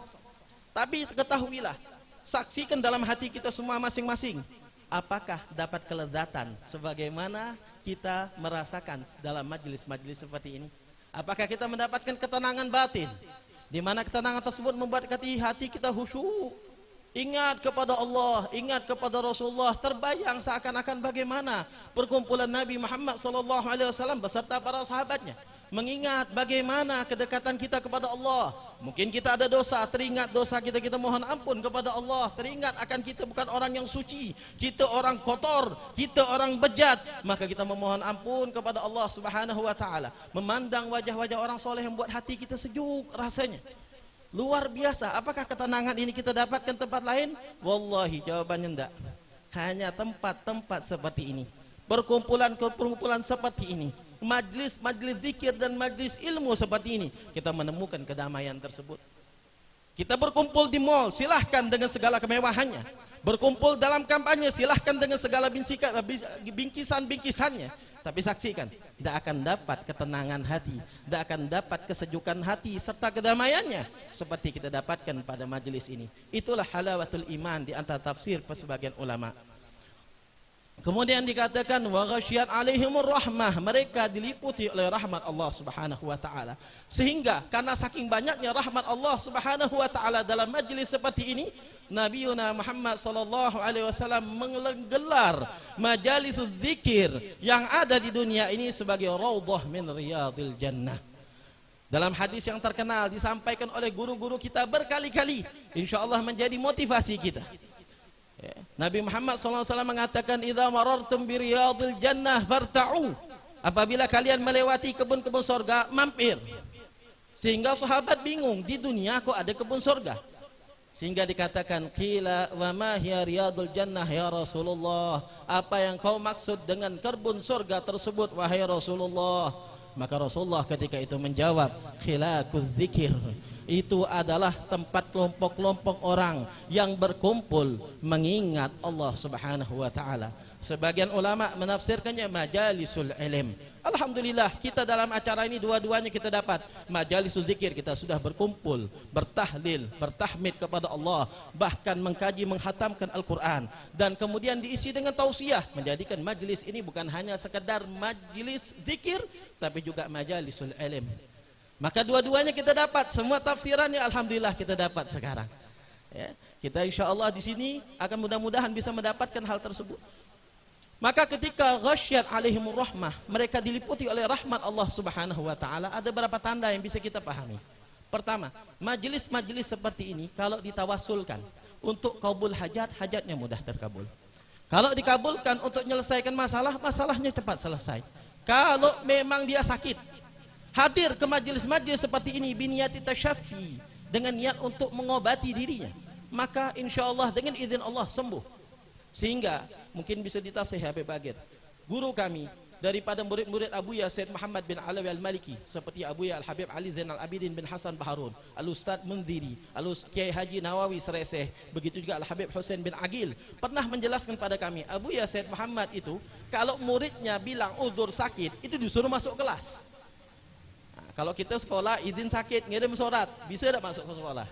Tapi ketahuilah, saksikan dalam hati kita semua masing-masing, apakah dapat kelezatan sebagaimana kita merasakan dalam majlis-majlis seperti ini? Apakah kita mendapatkan ketenangan batin, di mana ketenangan tersebut membuat hati kita khusyuk, ingat kepada Allah, ingat kepada Rasulullah, terbayang seakan-akan bagaimana perkumpulan Nabi Muhammad SAW beserta para sahabatnya, mengingat bagaimana kedekatan kita kepada Allah. Mungkin kita ada dosa, teringat dosa kita, kita mohon ampun kepada Allah, teringat akan kita bukan orang yang suci, kita orang kotor, kita orang bejat, maka kita memohon ampun kepada Allah Subhanahu wa taala. Memandang wajah-wajah orang soleh yang membuat hati kita sejuk rasanya. Luar biasa. Apakah ketenangan ini kita dapatkan tempat lain? Wallahi jawabannya enggak. Hanya tempat-tempat seperti ini, perkumpulan-perkumpulan seperti ini, majlis-majlis zikir dan majlis ilmu seperti ini, kita menemukan kedamaian tersebut. Kita berkumpul di mall, silahkan dengan segala kemewahannya. Berkumpul dalam kampanye, silahkan dengan segala bingkisan-bingkisannya. Tapi saksikan, tidak akan dapat ketenangan hati, tidak akan dapat kesejukan hati serta kedamaiannya seperti kita dapatkan pada majelis ini. Itulah halawatul iman di antara tafsir sebagian ulama. Kemudian dikatakan wa ghasyiyat alaihimur rahmah, mereka diliputi oleh rahmat Allah Subhanahu wa taala. Sehingga karena saking banyaknya rahmat Allah Subhanahu wa taala dalam majlis seperti ini, Nabi Muhammad sallallahu alaihi wasallam menggelar majalis zikir yang ada di dunia ini sebagai raudhah min riyadil jannah. Dalam hadis yang terkenal disampaikan oleh guru-guru kita berkali-kali, insyaallah menjadi motivasi kita. Nabi Muhammad SAW mengatakan idza marartum bi riyadil jannah farta'u, apabila kalian melewati kebun-kebun surga mampir. Sehingga sahabat bingung, di dunia kok ada kebun surga? Sehingga dikatakan qila wa ma hiya riyadul jannah ya Rasulullah, apa yang kau maksud dengan kebun surga tersebut wahai Rasulullah? Maka Rasulullah ketika itu menjawab khilaquz dzikir, itu adalah tempat kelompok-kelompok orang yang berkumpul mengingat Allah Subhanahu wa taala. Sebagian ulama menafsirkannya majalisul ilm. Alhamdulillah kita dalam acara ini dua-duanya kita dapat. Majalisul zikir, kita sudah berkumpul, bertahlil, bertahmid kepada Allah, bahkan mengkaji, menghatamkan Al-Quran, dan kemudian diisi dengan tausiah, menjadikan majlis ini bukan hanya sekedar majlis zikir, tapi juga majalisul ilm. Maka dua-duanya kita dapat, semua tafsirannya alhamdulillah kita dapat sekarang. Ya, kita insya Allah di sini akan mudah-mudahan bisa mendapatkan hal tersebut. Maka ketika ghasyat alaihimur rahmah, mereka diliputi oleh rahmat Allah Subhanahu wa taala, ada beberapa tanda yang bisa kita pahami. Pertama, majelis-majelis seperti ini kalau ditawassulkan untuk kabul hajat, hajatnya mudah terkabul. Kalau dikabulkan untuk menyelesaikan masalah, masalahnya cepat selesai. Kalau memang dia sakit, hadir ke majelis-majelis seperti ini biniyati tasyaffi, dengan niat untuk mengobati dirinya, maka insya Allah dengan izin Allah sembuh. Sehingga mungkin bisa ditasih Habib Bagir, guru kami daripada murid-murid Abuya Said Muhammad bin Alawi Al-Maliki, seperti Abuya Al-Habib Ali Zainal Abidin bin Hasan Baharun, Al-Ustadz Mundhiri, Kiai Haji Nawawi Sereseh, begitu juga Al-Habib Husain bin Agil, pernah menjelaskan pada kami, Abuya Said Muhammad itu kalau muridnya bilang uzur sakit, itu disuruh masuk kelas. Kalau kita sekolah izin sakit, ngirim surat, bisa tidak masuk ke sekolah?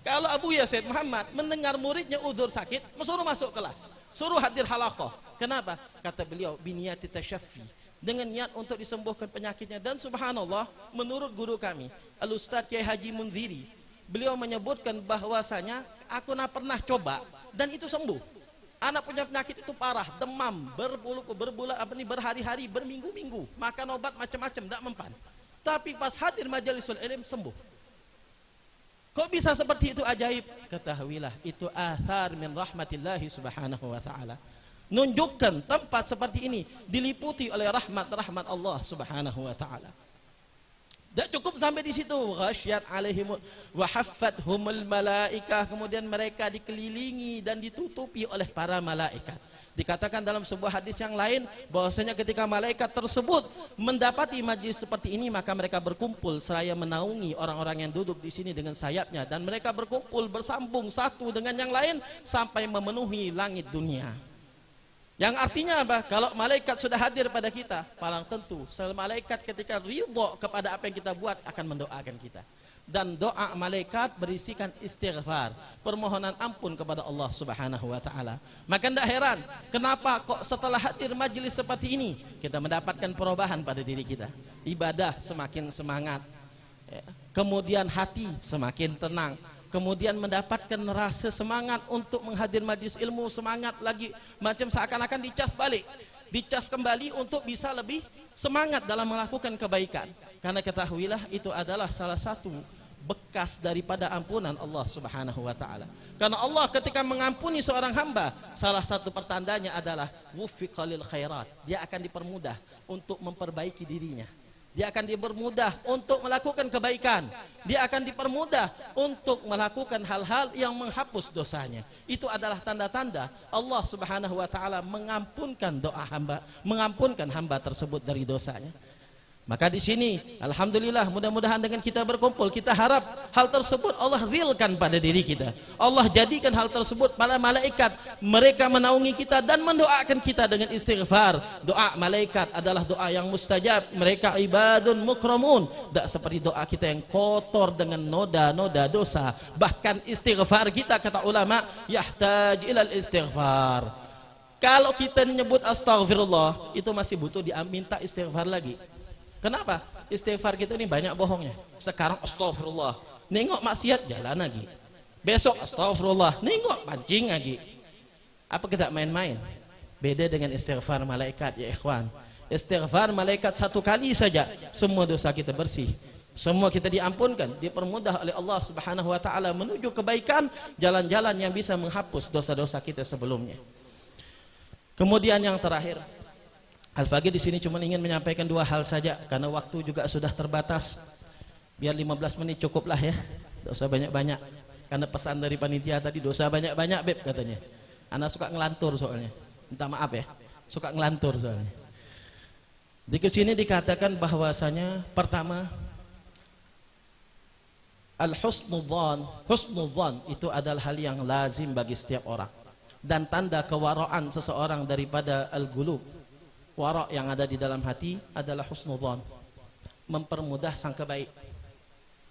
Kalau Abuya Said Muhammad mendengar muridnya uzur sakit, suruh masuk kelas, suruh hadir halaqah. Kenapa? Kata beliau, biniyati tasyaffi, dengan niat untuk disembuhkan penyakitnya. Dan subhanallah, menurut guru kami, Al-Ustadz Kiai Haji Mundhiri, beliau menyebutkan bahwasanya aku pernah coba dan itu sembuh. Anak punya penyakit itu parah, demam, berhari-hari, berminggu-minggu, makan obat macam-macam, tidak mempan. Tapi pas hadir majalisul ilm sembuh. Kok bisa seperti itu ajaib? Ketahuilah itu athar min rahmatillahi subhanahu wa ta'ala. Nunjukkan tempat seperti ini diliputi oleh rahmat Allah subhanahu wa ta'ala. Tak cukup sampai di situ. Ghasyat alaihim wa haffathumul malaikah, kemudian mereka dikelilingi dan ditutupi oleh para malaikat. Dikatakan dalam sebuah hadis yang lain bahwasanya ketika malaikat tersebut mendapati majlis seperti ini, maka mereka berkumpul seraya menaungi orang-orang yang duduk di sini dengan sayapnya, dan mereka berkumpul bersambung satu dengan yang lain sampai memenuhi langit dunia. Yang artinya apa? Kalau malaikat sudah hadir pada kita, paling tentu malaikat ketika ridha kepada apa yang kita buat akan mendoakan kita. Dan doa malaikat berisikan istighfar, permohonan ampun kepada Allah Subhanahu wa taala. Maka tidak heran kenapa kok setelah hadir majelis seperti ini kita mendapatkan perubahan pada diri kita. Ibadah semakin semangat, kemudian hati semakin tenang, kemudian mendapatkan rasa semangat untuk menghadir majelis ilmu, semangat lagi macam seakan-akan dicas balik, dicas kembali untuk bisa lebih semangat dalam melakukan kebaikan. Karena ketahuilah itu adalah salah satu bekas daripada ampunan Allah Subhanahu wa taala. Karena Allah ketika mengampuni seorang hamba, salah satu pertandanya adalah wuffiqa lil khairat. Dia akan dipermudah untuk memperbaiki dirinya. Dia akan dipermudah untuk melakukan kebaikan. Dia akan dipermudah untuk melakukan hal-hal yang menghapus dosanya. Itu adalah tanda-tanda Allah Subhanahu wa taala mengampunkan doa hamba, mengampunkan hamba tersebut dari dosanya. Maka di sini alhamdulillah, mudah-mudahan dengan kita berkumpul, kita harap hal tersebut Allah realkan pada diri kita. Allah jadikan hal tersebut para malaikat, mereka menaungi kita dan mendoakan kita dengan istighfar. Doa malaikat adalah doa yang mustajab. Mereka ibadun mukramun, tak seperti doa kita yang kotor dengan noda-noda dosa. Bahkan istighfar kita, kata ulama, yahtaj ilal istighfar. Kalau kita menyebut astagfirullah, itu masih butuh diminta istighfar lagi. Kenapa? Istighfar kita ini banyak bohongnya. Sekarang astagfirullah, nengok maksiat jalan lagi. Besok astagfirullah, nengok pancing lagi. Apa kita main-main? Beda dengan istighfar malaikat ya ikhwan. Istighfar malaikat satu kali saja, semua dosa kita bersih. Semua kita diampunkan, dipermudah oleh Allah Subhanahu wa taala menuju kebaikan, jalan-jalan yang bisa menghapus dosa-dosa kita sebelumnya. Kemudian yang terakhir, Al-Faqih di sini cuma ingin menyampaikan dua hal saja karena waktu juga sudah terbatas. Biar 15 menit cukuplah ya. Dosa banyak-banyak. Karena pesan dari panitia tadi dosa banyak-banyak beb katanya. Anak suka ngelantur soalnya. Minta maaf ya. Suka ngelantur soalnya. Di sini dikatakan bahwasanya pertama husnudzan itu adalah hal yang lazim bagi setiap orang dan tanda kewaraan seseorang daripada al-ghulub. Wara' yang ada di dalam hati adalah husnudzan, mempermudah sangka baik.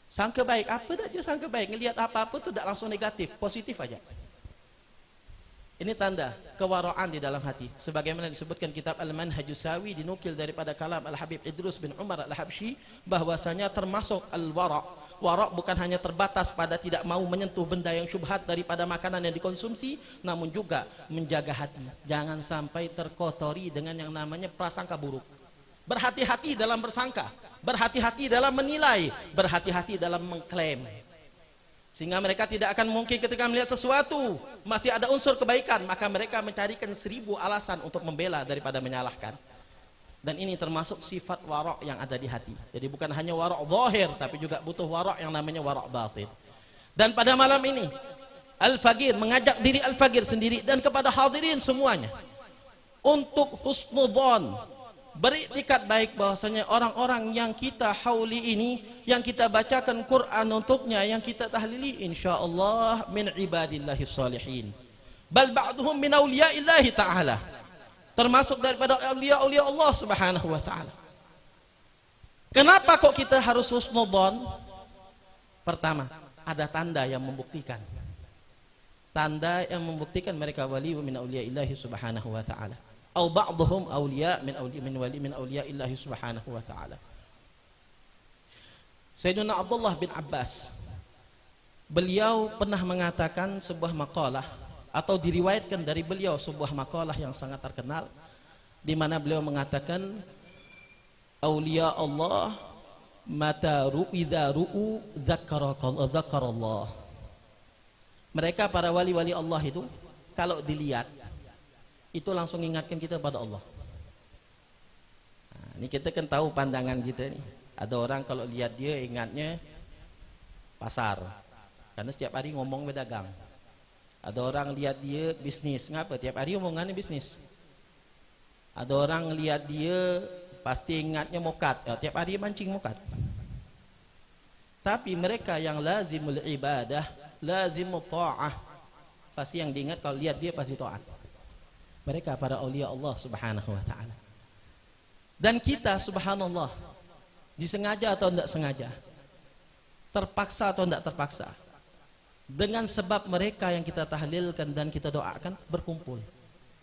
Sangka baik, apa dah dia sangka baik, ngelihat apa-apa tu tak langsung negatif, positif aja. Ini tanda kewaraan di dalam hati. Sebagaimana disebutkan kitab Al-Manhajus Sawi, dinukil daripada kalam Al-Habib Idrus bin Umar Al-Habsyi, bahwasanya termasuk al-wara'. Wara' bukan hanya terbatas pada tidak mau menyentuh benda yang syubhat daripada makanan yang dikonsumsi, namun juga menjaga hati. Jangan sampai terkotori dengan yang namanya prasangka buruk. Berhati-hati dalam bersangka, berhati-hati dalam menilai, berhati-hati dalam mengklaim. Sehingga mereka tidak akan mungkin ketika melihat sesuatu masih ada unsur kebaikan, maka mereka mencarikan 1000 alasan untuk membela daripada menyalahkan. Dan ini termasuk sifat wara' yang ada di hati. Jadi bukan hanya wara' zahir, tapi juga butuh wara' yang namanya wara' batin. Dan pada malam ini Al-Faqir mengajak diri Al-Faqir sendiri dan kepada hadirin semuanya untuk husnudzon, beriktikad baik bahwasanya orang-orang yang kita hauli ini, yang kita bacakan Quran untuknya, yang kita tahlili, insyaallah min ibadillahis salihin, bal ba'duhum min auliya'illahi ta'ala, termasuk daripada aulia-aulia Allah subhanahu wa ta'ala. Kenapa kok kita harus husnudzon? Pertama, ada tanda yang membuktikan, tanda yang membuktikan mereka wali min auliya'illahi subhanahu wa ta'ala, atau ba'dhum awliya min awliya illahi subhanahu wa ta'ala. Sayyidina Abdullah bin Abbas, beliau pernah mengatakan sebuah maqalah, atau diriwayatkan dari beliau sebuah maqalah yang sangat terkenal, di mana beliau mengatakan awliya Allah mata idza ru'u dzakarallah. Mereka para wali-wali Allah itu kalau dilihat itu langsung ingatkan kita pada Allah. Nah, ini kita kan tahu pandangan kita nih. Ada orang kalau lihat dia ingatnya pasar, karena setiap hari ngomong berdagang. Ada orang lihat dia bisnis, ngapa? Tiap hari omongannya bisnis. Ada orang lihat dia pasti ingatnya mokat, ya, tiap hari mancing mokat. Tapi mereka yang lazimul ibadah, lazimut ta'ah, pasti yang diingat kalau lihat dia pasti taat. Mereka para aulia Allah subhanahu wa ta'ala. Dan kita subhanallah, disengaja atau tidak sengaja, terpaksa atau tidak terpaksa, dengan sebab mereka yang kita tahlilkan dan kita doakan berkumpul,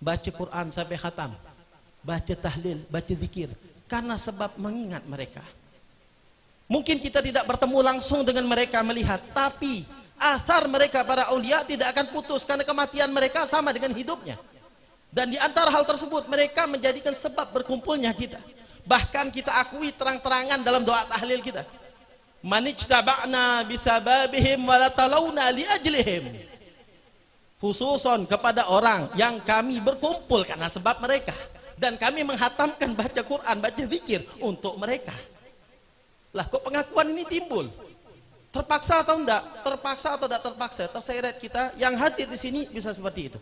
baca Quran sampai khatam, baca tahlil, baca zikir, karena sebab mengingat mereka. Mungkin kita tidak bertemu langsung dengan mereka melihat, tapi athar mereka para aulia tidak akan putus, karena kematian mereka sama dengan hidupnya. Dan di antara hal tersebut mereka menjadikan sebab berkumpulnya kita. Bahkan kita akui terang-terangan dalam doa tahlil kita, manijtaba'na bisababihim walatalawna liajlihim, khususon kepada orang yang kami berkumpul karena sebab mereka, dan kami menghatamkan baca Quran, baca zikir untuk mereka. Lah kok pengakuan ini timbul? Terpaksa atau enggak? Terpaksa atau tidak terpaksa? Terseret kita yang hadir di sini bisa seperti itu.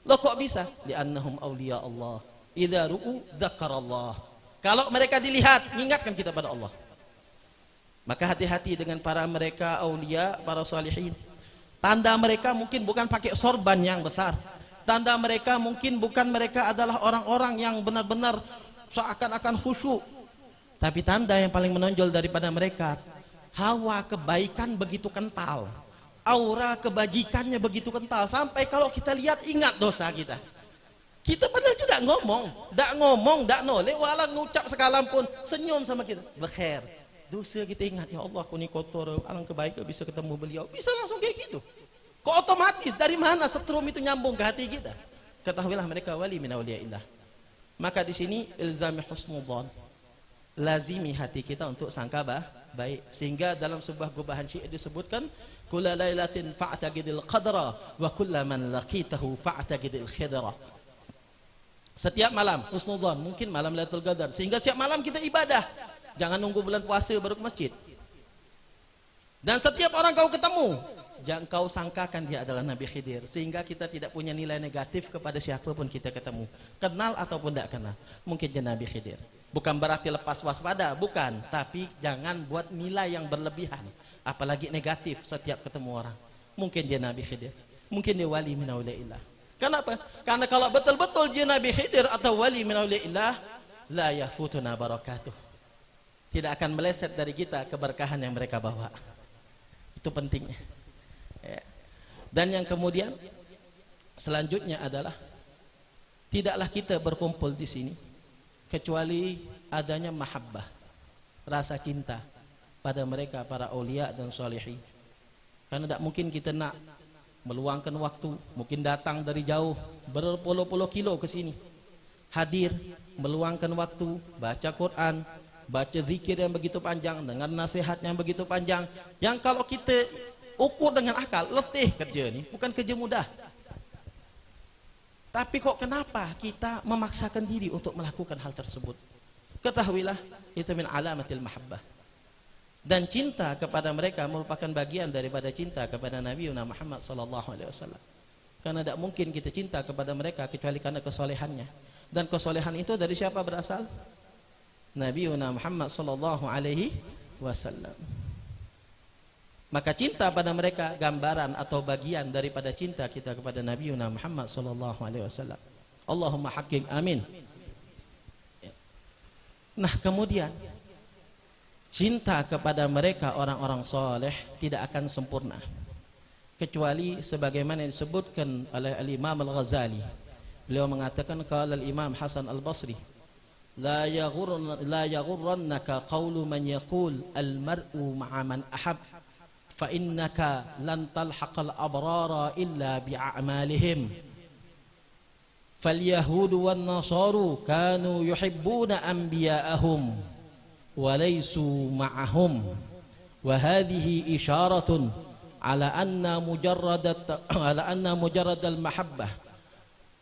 Loh kok bisa? Li'annahum awliya Allah, idza ru'u dzakarallah. Kalau mereka dilihat, mengingatkan kita pada Allah. Maka hati-hati dengan para mereka aulia, para salihin. Tanda mereka mungkin bukan pakai sorban yang besar. Tanda mereka mungkin bukan mereka adalah orang-orang yang benar-benar seakan-akan khusyuk. Tapi tanda yang paling menonjol daripada mereka, hawa kebaikan begitu kental, aura kebajikannya begitu kental, sampai kalau kita lihat ingat dosa kita. Kita padahal tidak ngomong, tidak noleh, walau ngucap sekalam pun senyum sama kita. Bekhair. Dosa kita ingat, ya Allah, aku ini kotor, alangkah baik bisa ketemu beliau. Bisa langsung kayak gitu. Kok otomatis dari mana setrum itu nyambung ke hati kita? Ketahuilah mereka wali min auliyaillah. Maka di sini ilzami husnudzon. Lazimi hati kita untuk sangka baik. Sehingga dalam sebuah gubahan syair disebutkan, kulla lailatin fa'taqidil qadra wa kullaman laqitahu fa'taqidil khidra. Setiap malam husnudzon, mungkin malam Lailatul Qadar, sehingga setiap malam kita ibadah. Jangan nunggu bulan puasa baru ke masjid. Dan setiap orang kau ketemu, jangan kau sangkakan dia adalah Nabi Khidir, sehingga kita tidak punya nilai negatif kepada siapapun kita ketemu, kenal ataupun tidak kenal. Mungkin dia Nabi Khidir, bukan berarti lepas waspada, bukan, tapi jangan buat nilai yang berlebihan, apalagi negatif setiap ketemu orang. Mungkin dia Nabi Khidir, mungkin dia wali min auliyaillah. Kenapa? Karena kalau betul-betul dia Nabi Khidir atau wali min auliyaillah, la yafutuna barakatuh, tidak akan meleset dari kita keberkahan yang mereka bawa. Itu pentingnya. Dan yang kemudian Selanjutnya adalah tidaklah kita berkumpul di sini kecuali adanya mahabbah, rasa cinta pada mereka para aulia dan salihin. Karena tidak mungkin kita nak meluangkan waktu, mungkin datang dari jauh berpuluh-puluh kilo ke sini, hadir, meluangkan waktu, baca Quran, baca zikir yang begitu panjang, dengan nasihat yang begitu panjang, yang kalau kita ukur dengan akal, letih kerja ni, bukan kerja mudah. Tapi kok kenapa kita memaksakan diri untuk melakukan hal tersebut? Ketahuilah, itu min alamatil mahabbah. Dan cinta kepada mereka merupakan bagian daripada cinta kepada Nabi Muhammad SAW. Karena tidak mungkin kita cinta kepada mereka kecuali karena kesolehannya. Dan kesolehan itu dari siapa berasal? Nabi Muhammad SAW. Maka cinta pada mereka gambaran atau bagian daripada cinta kita kepada Nabi Muhammad SAW. Allahumma haqiq, amin. Nah kemudian cinta kepada mereka orang-orang soleh tidak akan sempurna kecuali sebagaimana yang disebutkan oleh Al-Imam Al-Ghazali. Beliau mengatakan, qala Al-Imam Hasan Al-Basri, la yaghurrannaka qawlu man yaqul al-mar'u ma'a man ahab fa innaka lan talhaqal abrara illa bi'a'malihim. Falyahudu wan nasaru kanu yuhibbuna anbiya'ahum walaysu ma'ahum wa hadhihi isyaratun ala anna mujarradal mahabbah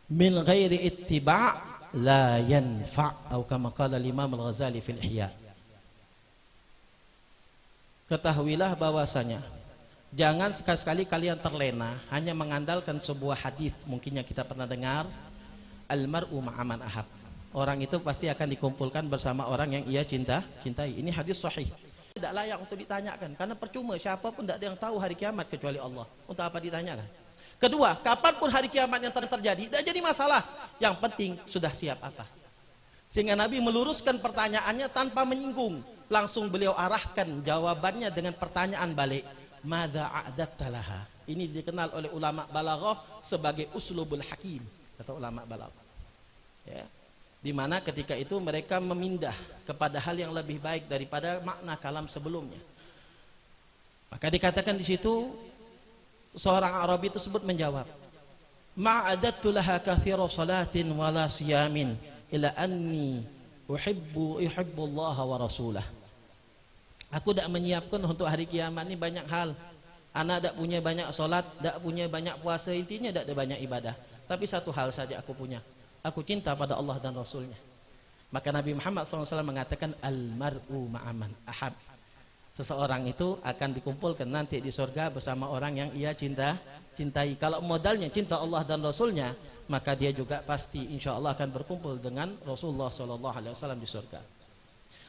min ghairi ittiba' la yanfa' atau kama qala Imam Al-Ghazali fil Ihya. Ketahuilah bahwasanya jangan sekali-sekali kalian terlena hanya mengandalkan sebuah hadis mungkin yang kita pernah dengar, al-mar'u ma'aman ahab. Orang itu pasti akan dikumpulkan bersama orang yang ia cintai. Ini hadis sahih. Tidak layak untuk ditanyakan karena percuma, siapa pun tidak ada yang tahu hari kiamat kecuali Allah. Untuk apa ditanyakan? Kedua, kapanpun hari kiamat yang terjadi tidak jadi masalah. Yang penting sudah siap apa. Sehingga Nabi meluruskan pertanyaannya tanpa menyinggung. Langsung beliau arahkan jawabannya dengan pertanyaan balik. Madza a'datta laha. Ini dikenal oleh ulama balaghah sebagai uslubul hakim, kata ulama balaghah. Ya. Di mana ketika itu mereka memindah kepada hal yang lebih baik daripada makna kalam sebelumnya. Maka dikatakan di situ seorang Arabi tersebut menjawab, ma'adattu laha kathira salatin wala siyamin ila anni uhibbu Allah wa rasulah. Aku tidak menyiapkan untuk hari kiamat ini banyak hal. Anak tidak punya banyak solat, tidak punya banyak puasa, intinya tidak ada banyak ibadah. Tapi satu hal saja aku punya. Aku cinta pada Allah dan Rasulnya. Maka Nabi Muhammad SAW mengatakan al-mar'u ma'aman ahab. Seseorang itu akan dikumpulkan nanti di surga bersama orang yang ia cintai. Kalau modalnya cinta Allah dan Rasulnya, maka dia juga pasti insya Allah akan berkumpul dengan Rasulullah SAW di surga.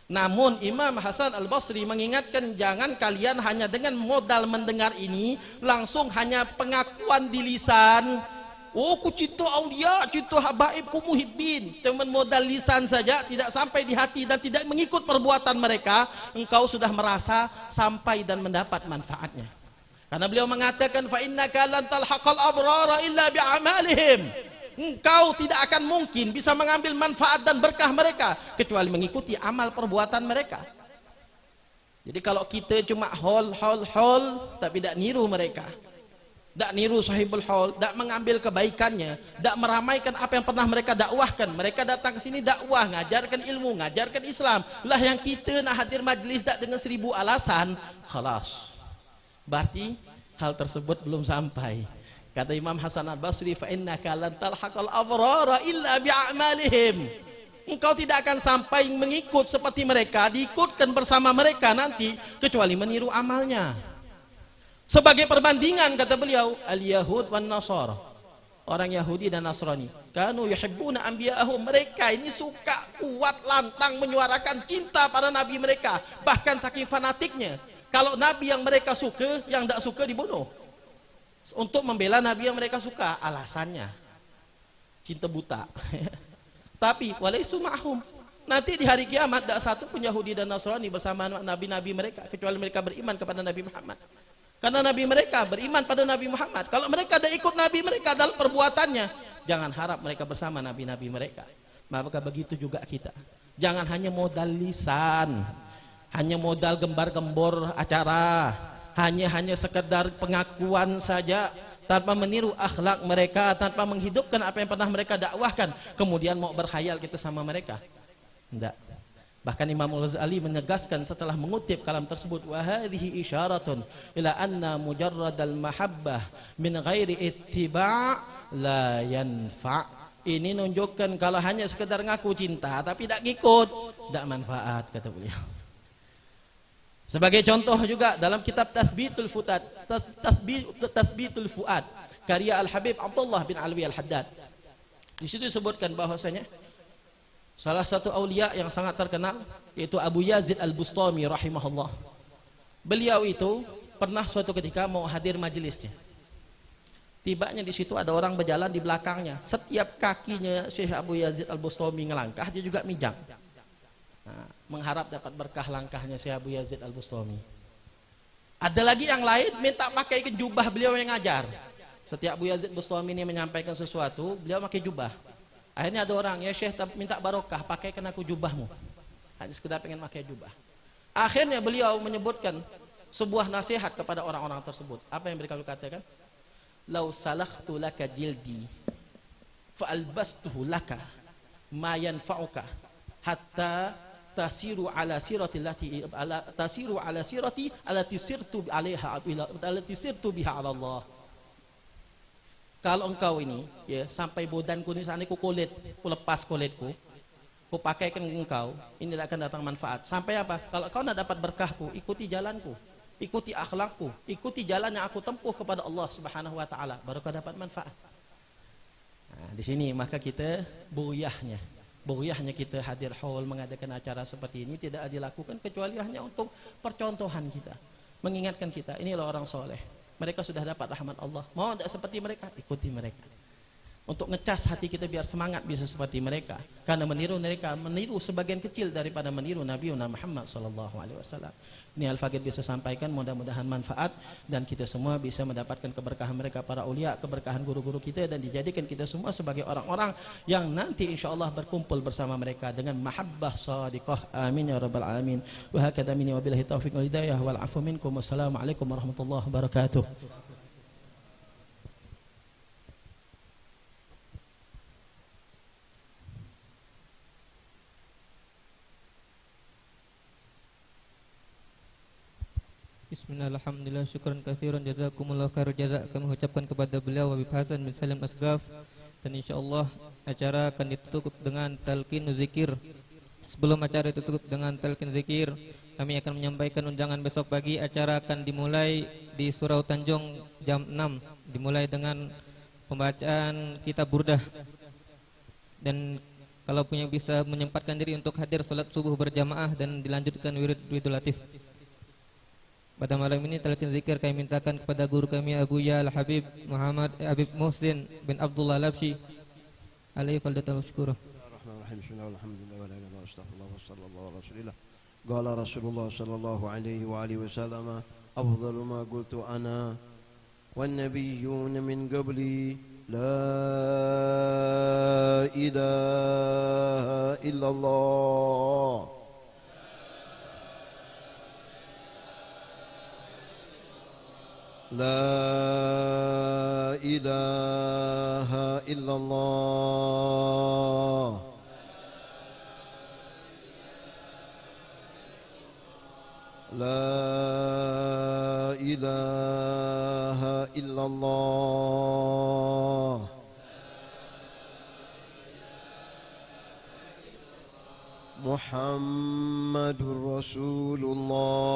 Namun Imam Hasan Al-Basri mengingatkan, jangan kalian hanya dengan modal mendengar ini langsung hanya pengakuan di lisan. Oh, ku cinta aulia, cinta habaib, ku muhibbin. Cuman modal lisan saja, tidak sampai di hati dan tidak mengikut perbuatan mereka, engkau sudah merasa sampai dan mendapat manfaatnya. Karena beliau mengatakan, fa innaka lan talhaqal abrara illa bi'amalihim. Engkau tidak akan mungkin bisa mengambil manfaat dan berkah mereka kecuali mengikuti amal perbuatan mereka. Jadi kalau kita cuma hol tapi tidak niru mereka, tidak niru sahibul haul, tidak mengambil kebaikannya, tidak meramaikan apa yang pernah mereka dakwahkan. Mereka datang ke sini dakwah, ngajarkan ilmu, ngajarkan Islam. Lah yang kita nak hadir majlis tak dengan 1000 alasan, khalas. Berarti hal tersebut belum sampai. Kata Imam Hasan Al-Basri, fa innaka lan talhaqal abrara illa bi'amalihim. Engkau tidak akan sampai mengikut seperti mereka, diikutkan bersama mereka nanti kecuali meniru amalnya. Sebagai perbandingan kata beliau, al-yahud wan nasara, orang Yahudi dan Nasrani, kanu yuhibbuna anbiya'ahum, mereka ini suka kuat lantang menyuarakan cinta pada nabi mereka, bahkan saking fanatiknya. Kalau nabi yang mereka suka, yang tidak suka dibunuh. Untuk membela nabi yang mereka suka, alasannya cinta buta. Tapi walaisu ma'hum, nanti di hari kiamat tidak satu pun Yahudi dan Nasrani bersama nabi-nabi mereka kecuali mereka beriman kepada Nabi Muhammad. Karena Nabi mereka beriman pada Nabi Muhammad. Kalau mereka ada ikut Nabi mereka dalam perbuatannya, jangan harap mereka bersama Nabi-Nabi mereka. Maka begitu juga kita. Jangan hanya modal lisan, hanya modal gembar-gembor acara, hanya sekedar pengakuan saja, tanpa meniru akhlak mereka, tanpa menghidupkan apa yang pernah mereka dakwahkan, kemudian mau berkhayal kita sama mereka. Tidak. Bahkan Imam Al-Ghazali menegaskan setelah mengutip kalam tersebut, wa hadhihi isyaratun ila anna mujarradal mahabbah min ghairi ittiba' la yanfa'. Ini menunjukkan kalau hanya sekedar ngaku cinta tapi tidak ngikut, tidak manfaat, kata beliau. Sebagai contoh juga dalam kitab Tathbitul Fuad karya Al-Habib Abdullah bin Alwi Al-Haddad. Di situ disebutkan bahwasanya salah satu aulia yang sangat terkenal yaitu Abu Yazid Al-Bustami rahimahullah. Beliau itu pernah suatu ketika mau hadir majelisnya. Tibanya di situ ada orang berjalan di belakangnya. Setiap kakinya Syekh Abu Yazid Al-Bustami ngelangkah, dia juga mijang. Nah, mengharap dapat berkah langkahnya Syekh Abu Yazid Al-Bustami. Ada lagi yang lain minta pakai jubah beliau yang ngajar. Setiap Abu Yazid Al-Bustami ini menyampaikan sesuatu, beliau pakai jubah. Akhirnya ada orang, ya Syekh minta barokah, pakaikan aku jubahmu. Hanya sekedar pengen pakai jubah. Akhirnya beliau menyebutkan sebuah nasihat kepada orang-orang tersebut. Apa yang beliau katakan? Lau salakhtu laka jildi fa'albastuhu laka ma yanfa'uka hatta tasiru ala sirati allati sirtu biha ala Allah. Kalau engkau ini ya sampai bodanku ini sana ku kulit, ku lepas kulitku, ku pakaikan engkau, ini tidak akan datang manfaat. Sampai apa? Kalau kau tidak dapat berkahku, ikuti jalanku, ikuti akhlakku, ikuti jalan yang aku tempuh kepada Allah Subhanahu wa taala, baru kau dapat manfaat. Nah, di sini maka kita buyahnya kita hadir haul mengadakan acara seperti ini tidak dilakukan kecuali hanya untuk percontohan kita, mengingatkan kita inilah orang soleh. Mereka sudah dapat rahmat Allah. Mau tidak seperti mereka? Ikuti mereka. Untuk ngecas hati kita biar semangat bisa seperti mereka. Karena meniru sebagian kecil daripada meniru Nabi Muhammad SAW. Ini Al-Faqih bisa sampaikan, mudah-mudahan manfaat dan kita semua bisa mendapatkan keberkahan mereka para ulia, keberkahan guru-guru kita, dan dijadikan kita semua sebagai orang-orang yang nanti insyaAllah berkumpul bersama mereka dengan mahabbah sadiqah. Amin ya rabbal alamin. Wa hakadha minni wa billahi taufiq wal hidayah wal afu minkum. Wassalamualaikum warahmatullahi wabarakatuh. Bismillah, alhamdulillah, syukran katsiran, jazakumullah khair jazak. Kami ucapkan kepada beliau Habib Hasan bin Salim Asghaf, dan insyaallah acara akan ditutup dengan talqin zikir. Sebelum acara ditutup dengan talqin zikir, kami akan menyampaikan undangan besok pagi. Acara akan dimulai di Surau Tanjung jam 6, dimulai dengan pembacaan kitab Burdah. Dan kalau punya bisa menyempatkan diri untuk hadir salat subuh berjamaah dan dilanjutkan wirid latif. Pada malam ini talqin zikir kami mintakan kepada guru kami Abu Ya Al-Habib Muhammad Habib Muhsin bin Abdullah Labsyi alaihi faldatan syukur. Bismillahirrahmanirrahim. Bismillahirrahmanirrahim. La ilaha illallah astaghfirullah wa sallallahu ala rasulillah. Qala Rasulullah sallallahu alaihi wa alihi wasallam, afdalu ma qultu ana wan nabiyyun min qabli la ilaha illallah. La ilaha illallah. La ilaha illallah. Muhammadur Rasulullah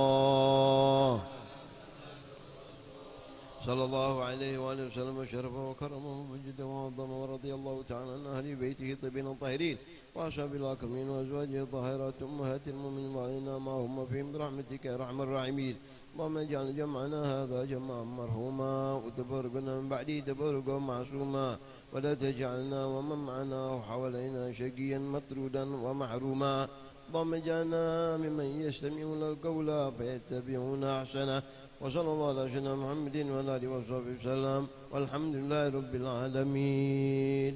sallallahu alaihi wa sallam syarafa wa karama wa majda wa adama wa radiyallahu ta'ala an ahli baitihi tayyibin tahirin wa ashabil akramin wa azwajihi tahirat ummahatil mu'minin wa alina ma hum fihim birahmatika ya arhamar rahimin. Allahumma ij'al jam'ana hadha jam'an marhuma wa tabarraqna min ba'di tabarruqan ma'suma wa la taj'alna wa man ma'ana hawalaina shaqiyan matrudan wa mahruma. اللهم اجعلنا ممن يستمعون القول فيتبعون احسنه وصلى الله على سيدنا محمد وعلى آله وصحبه وسلم والحمد لله رب العالمين.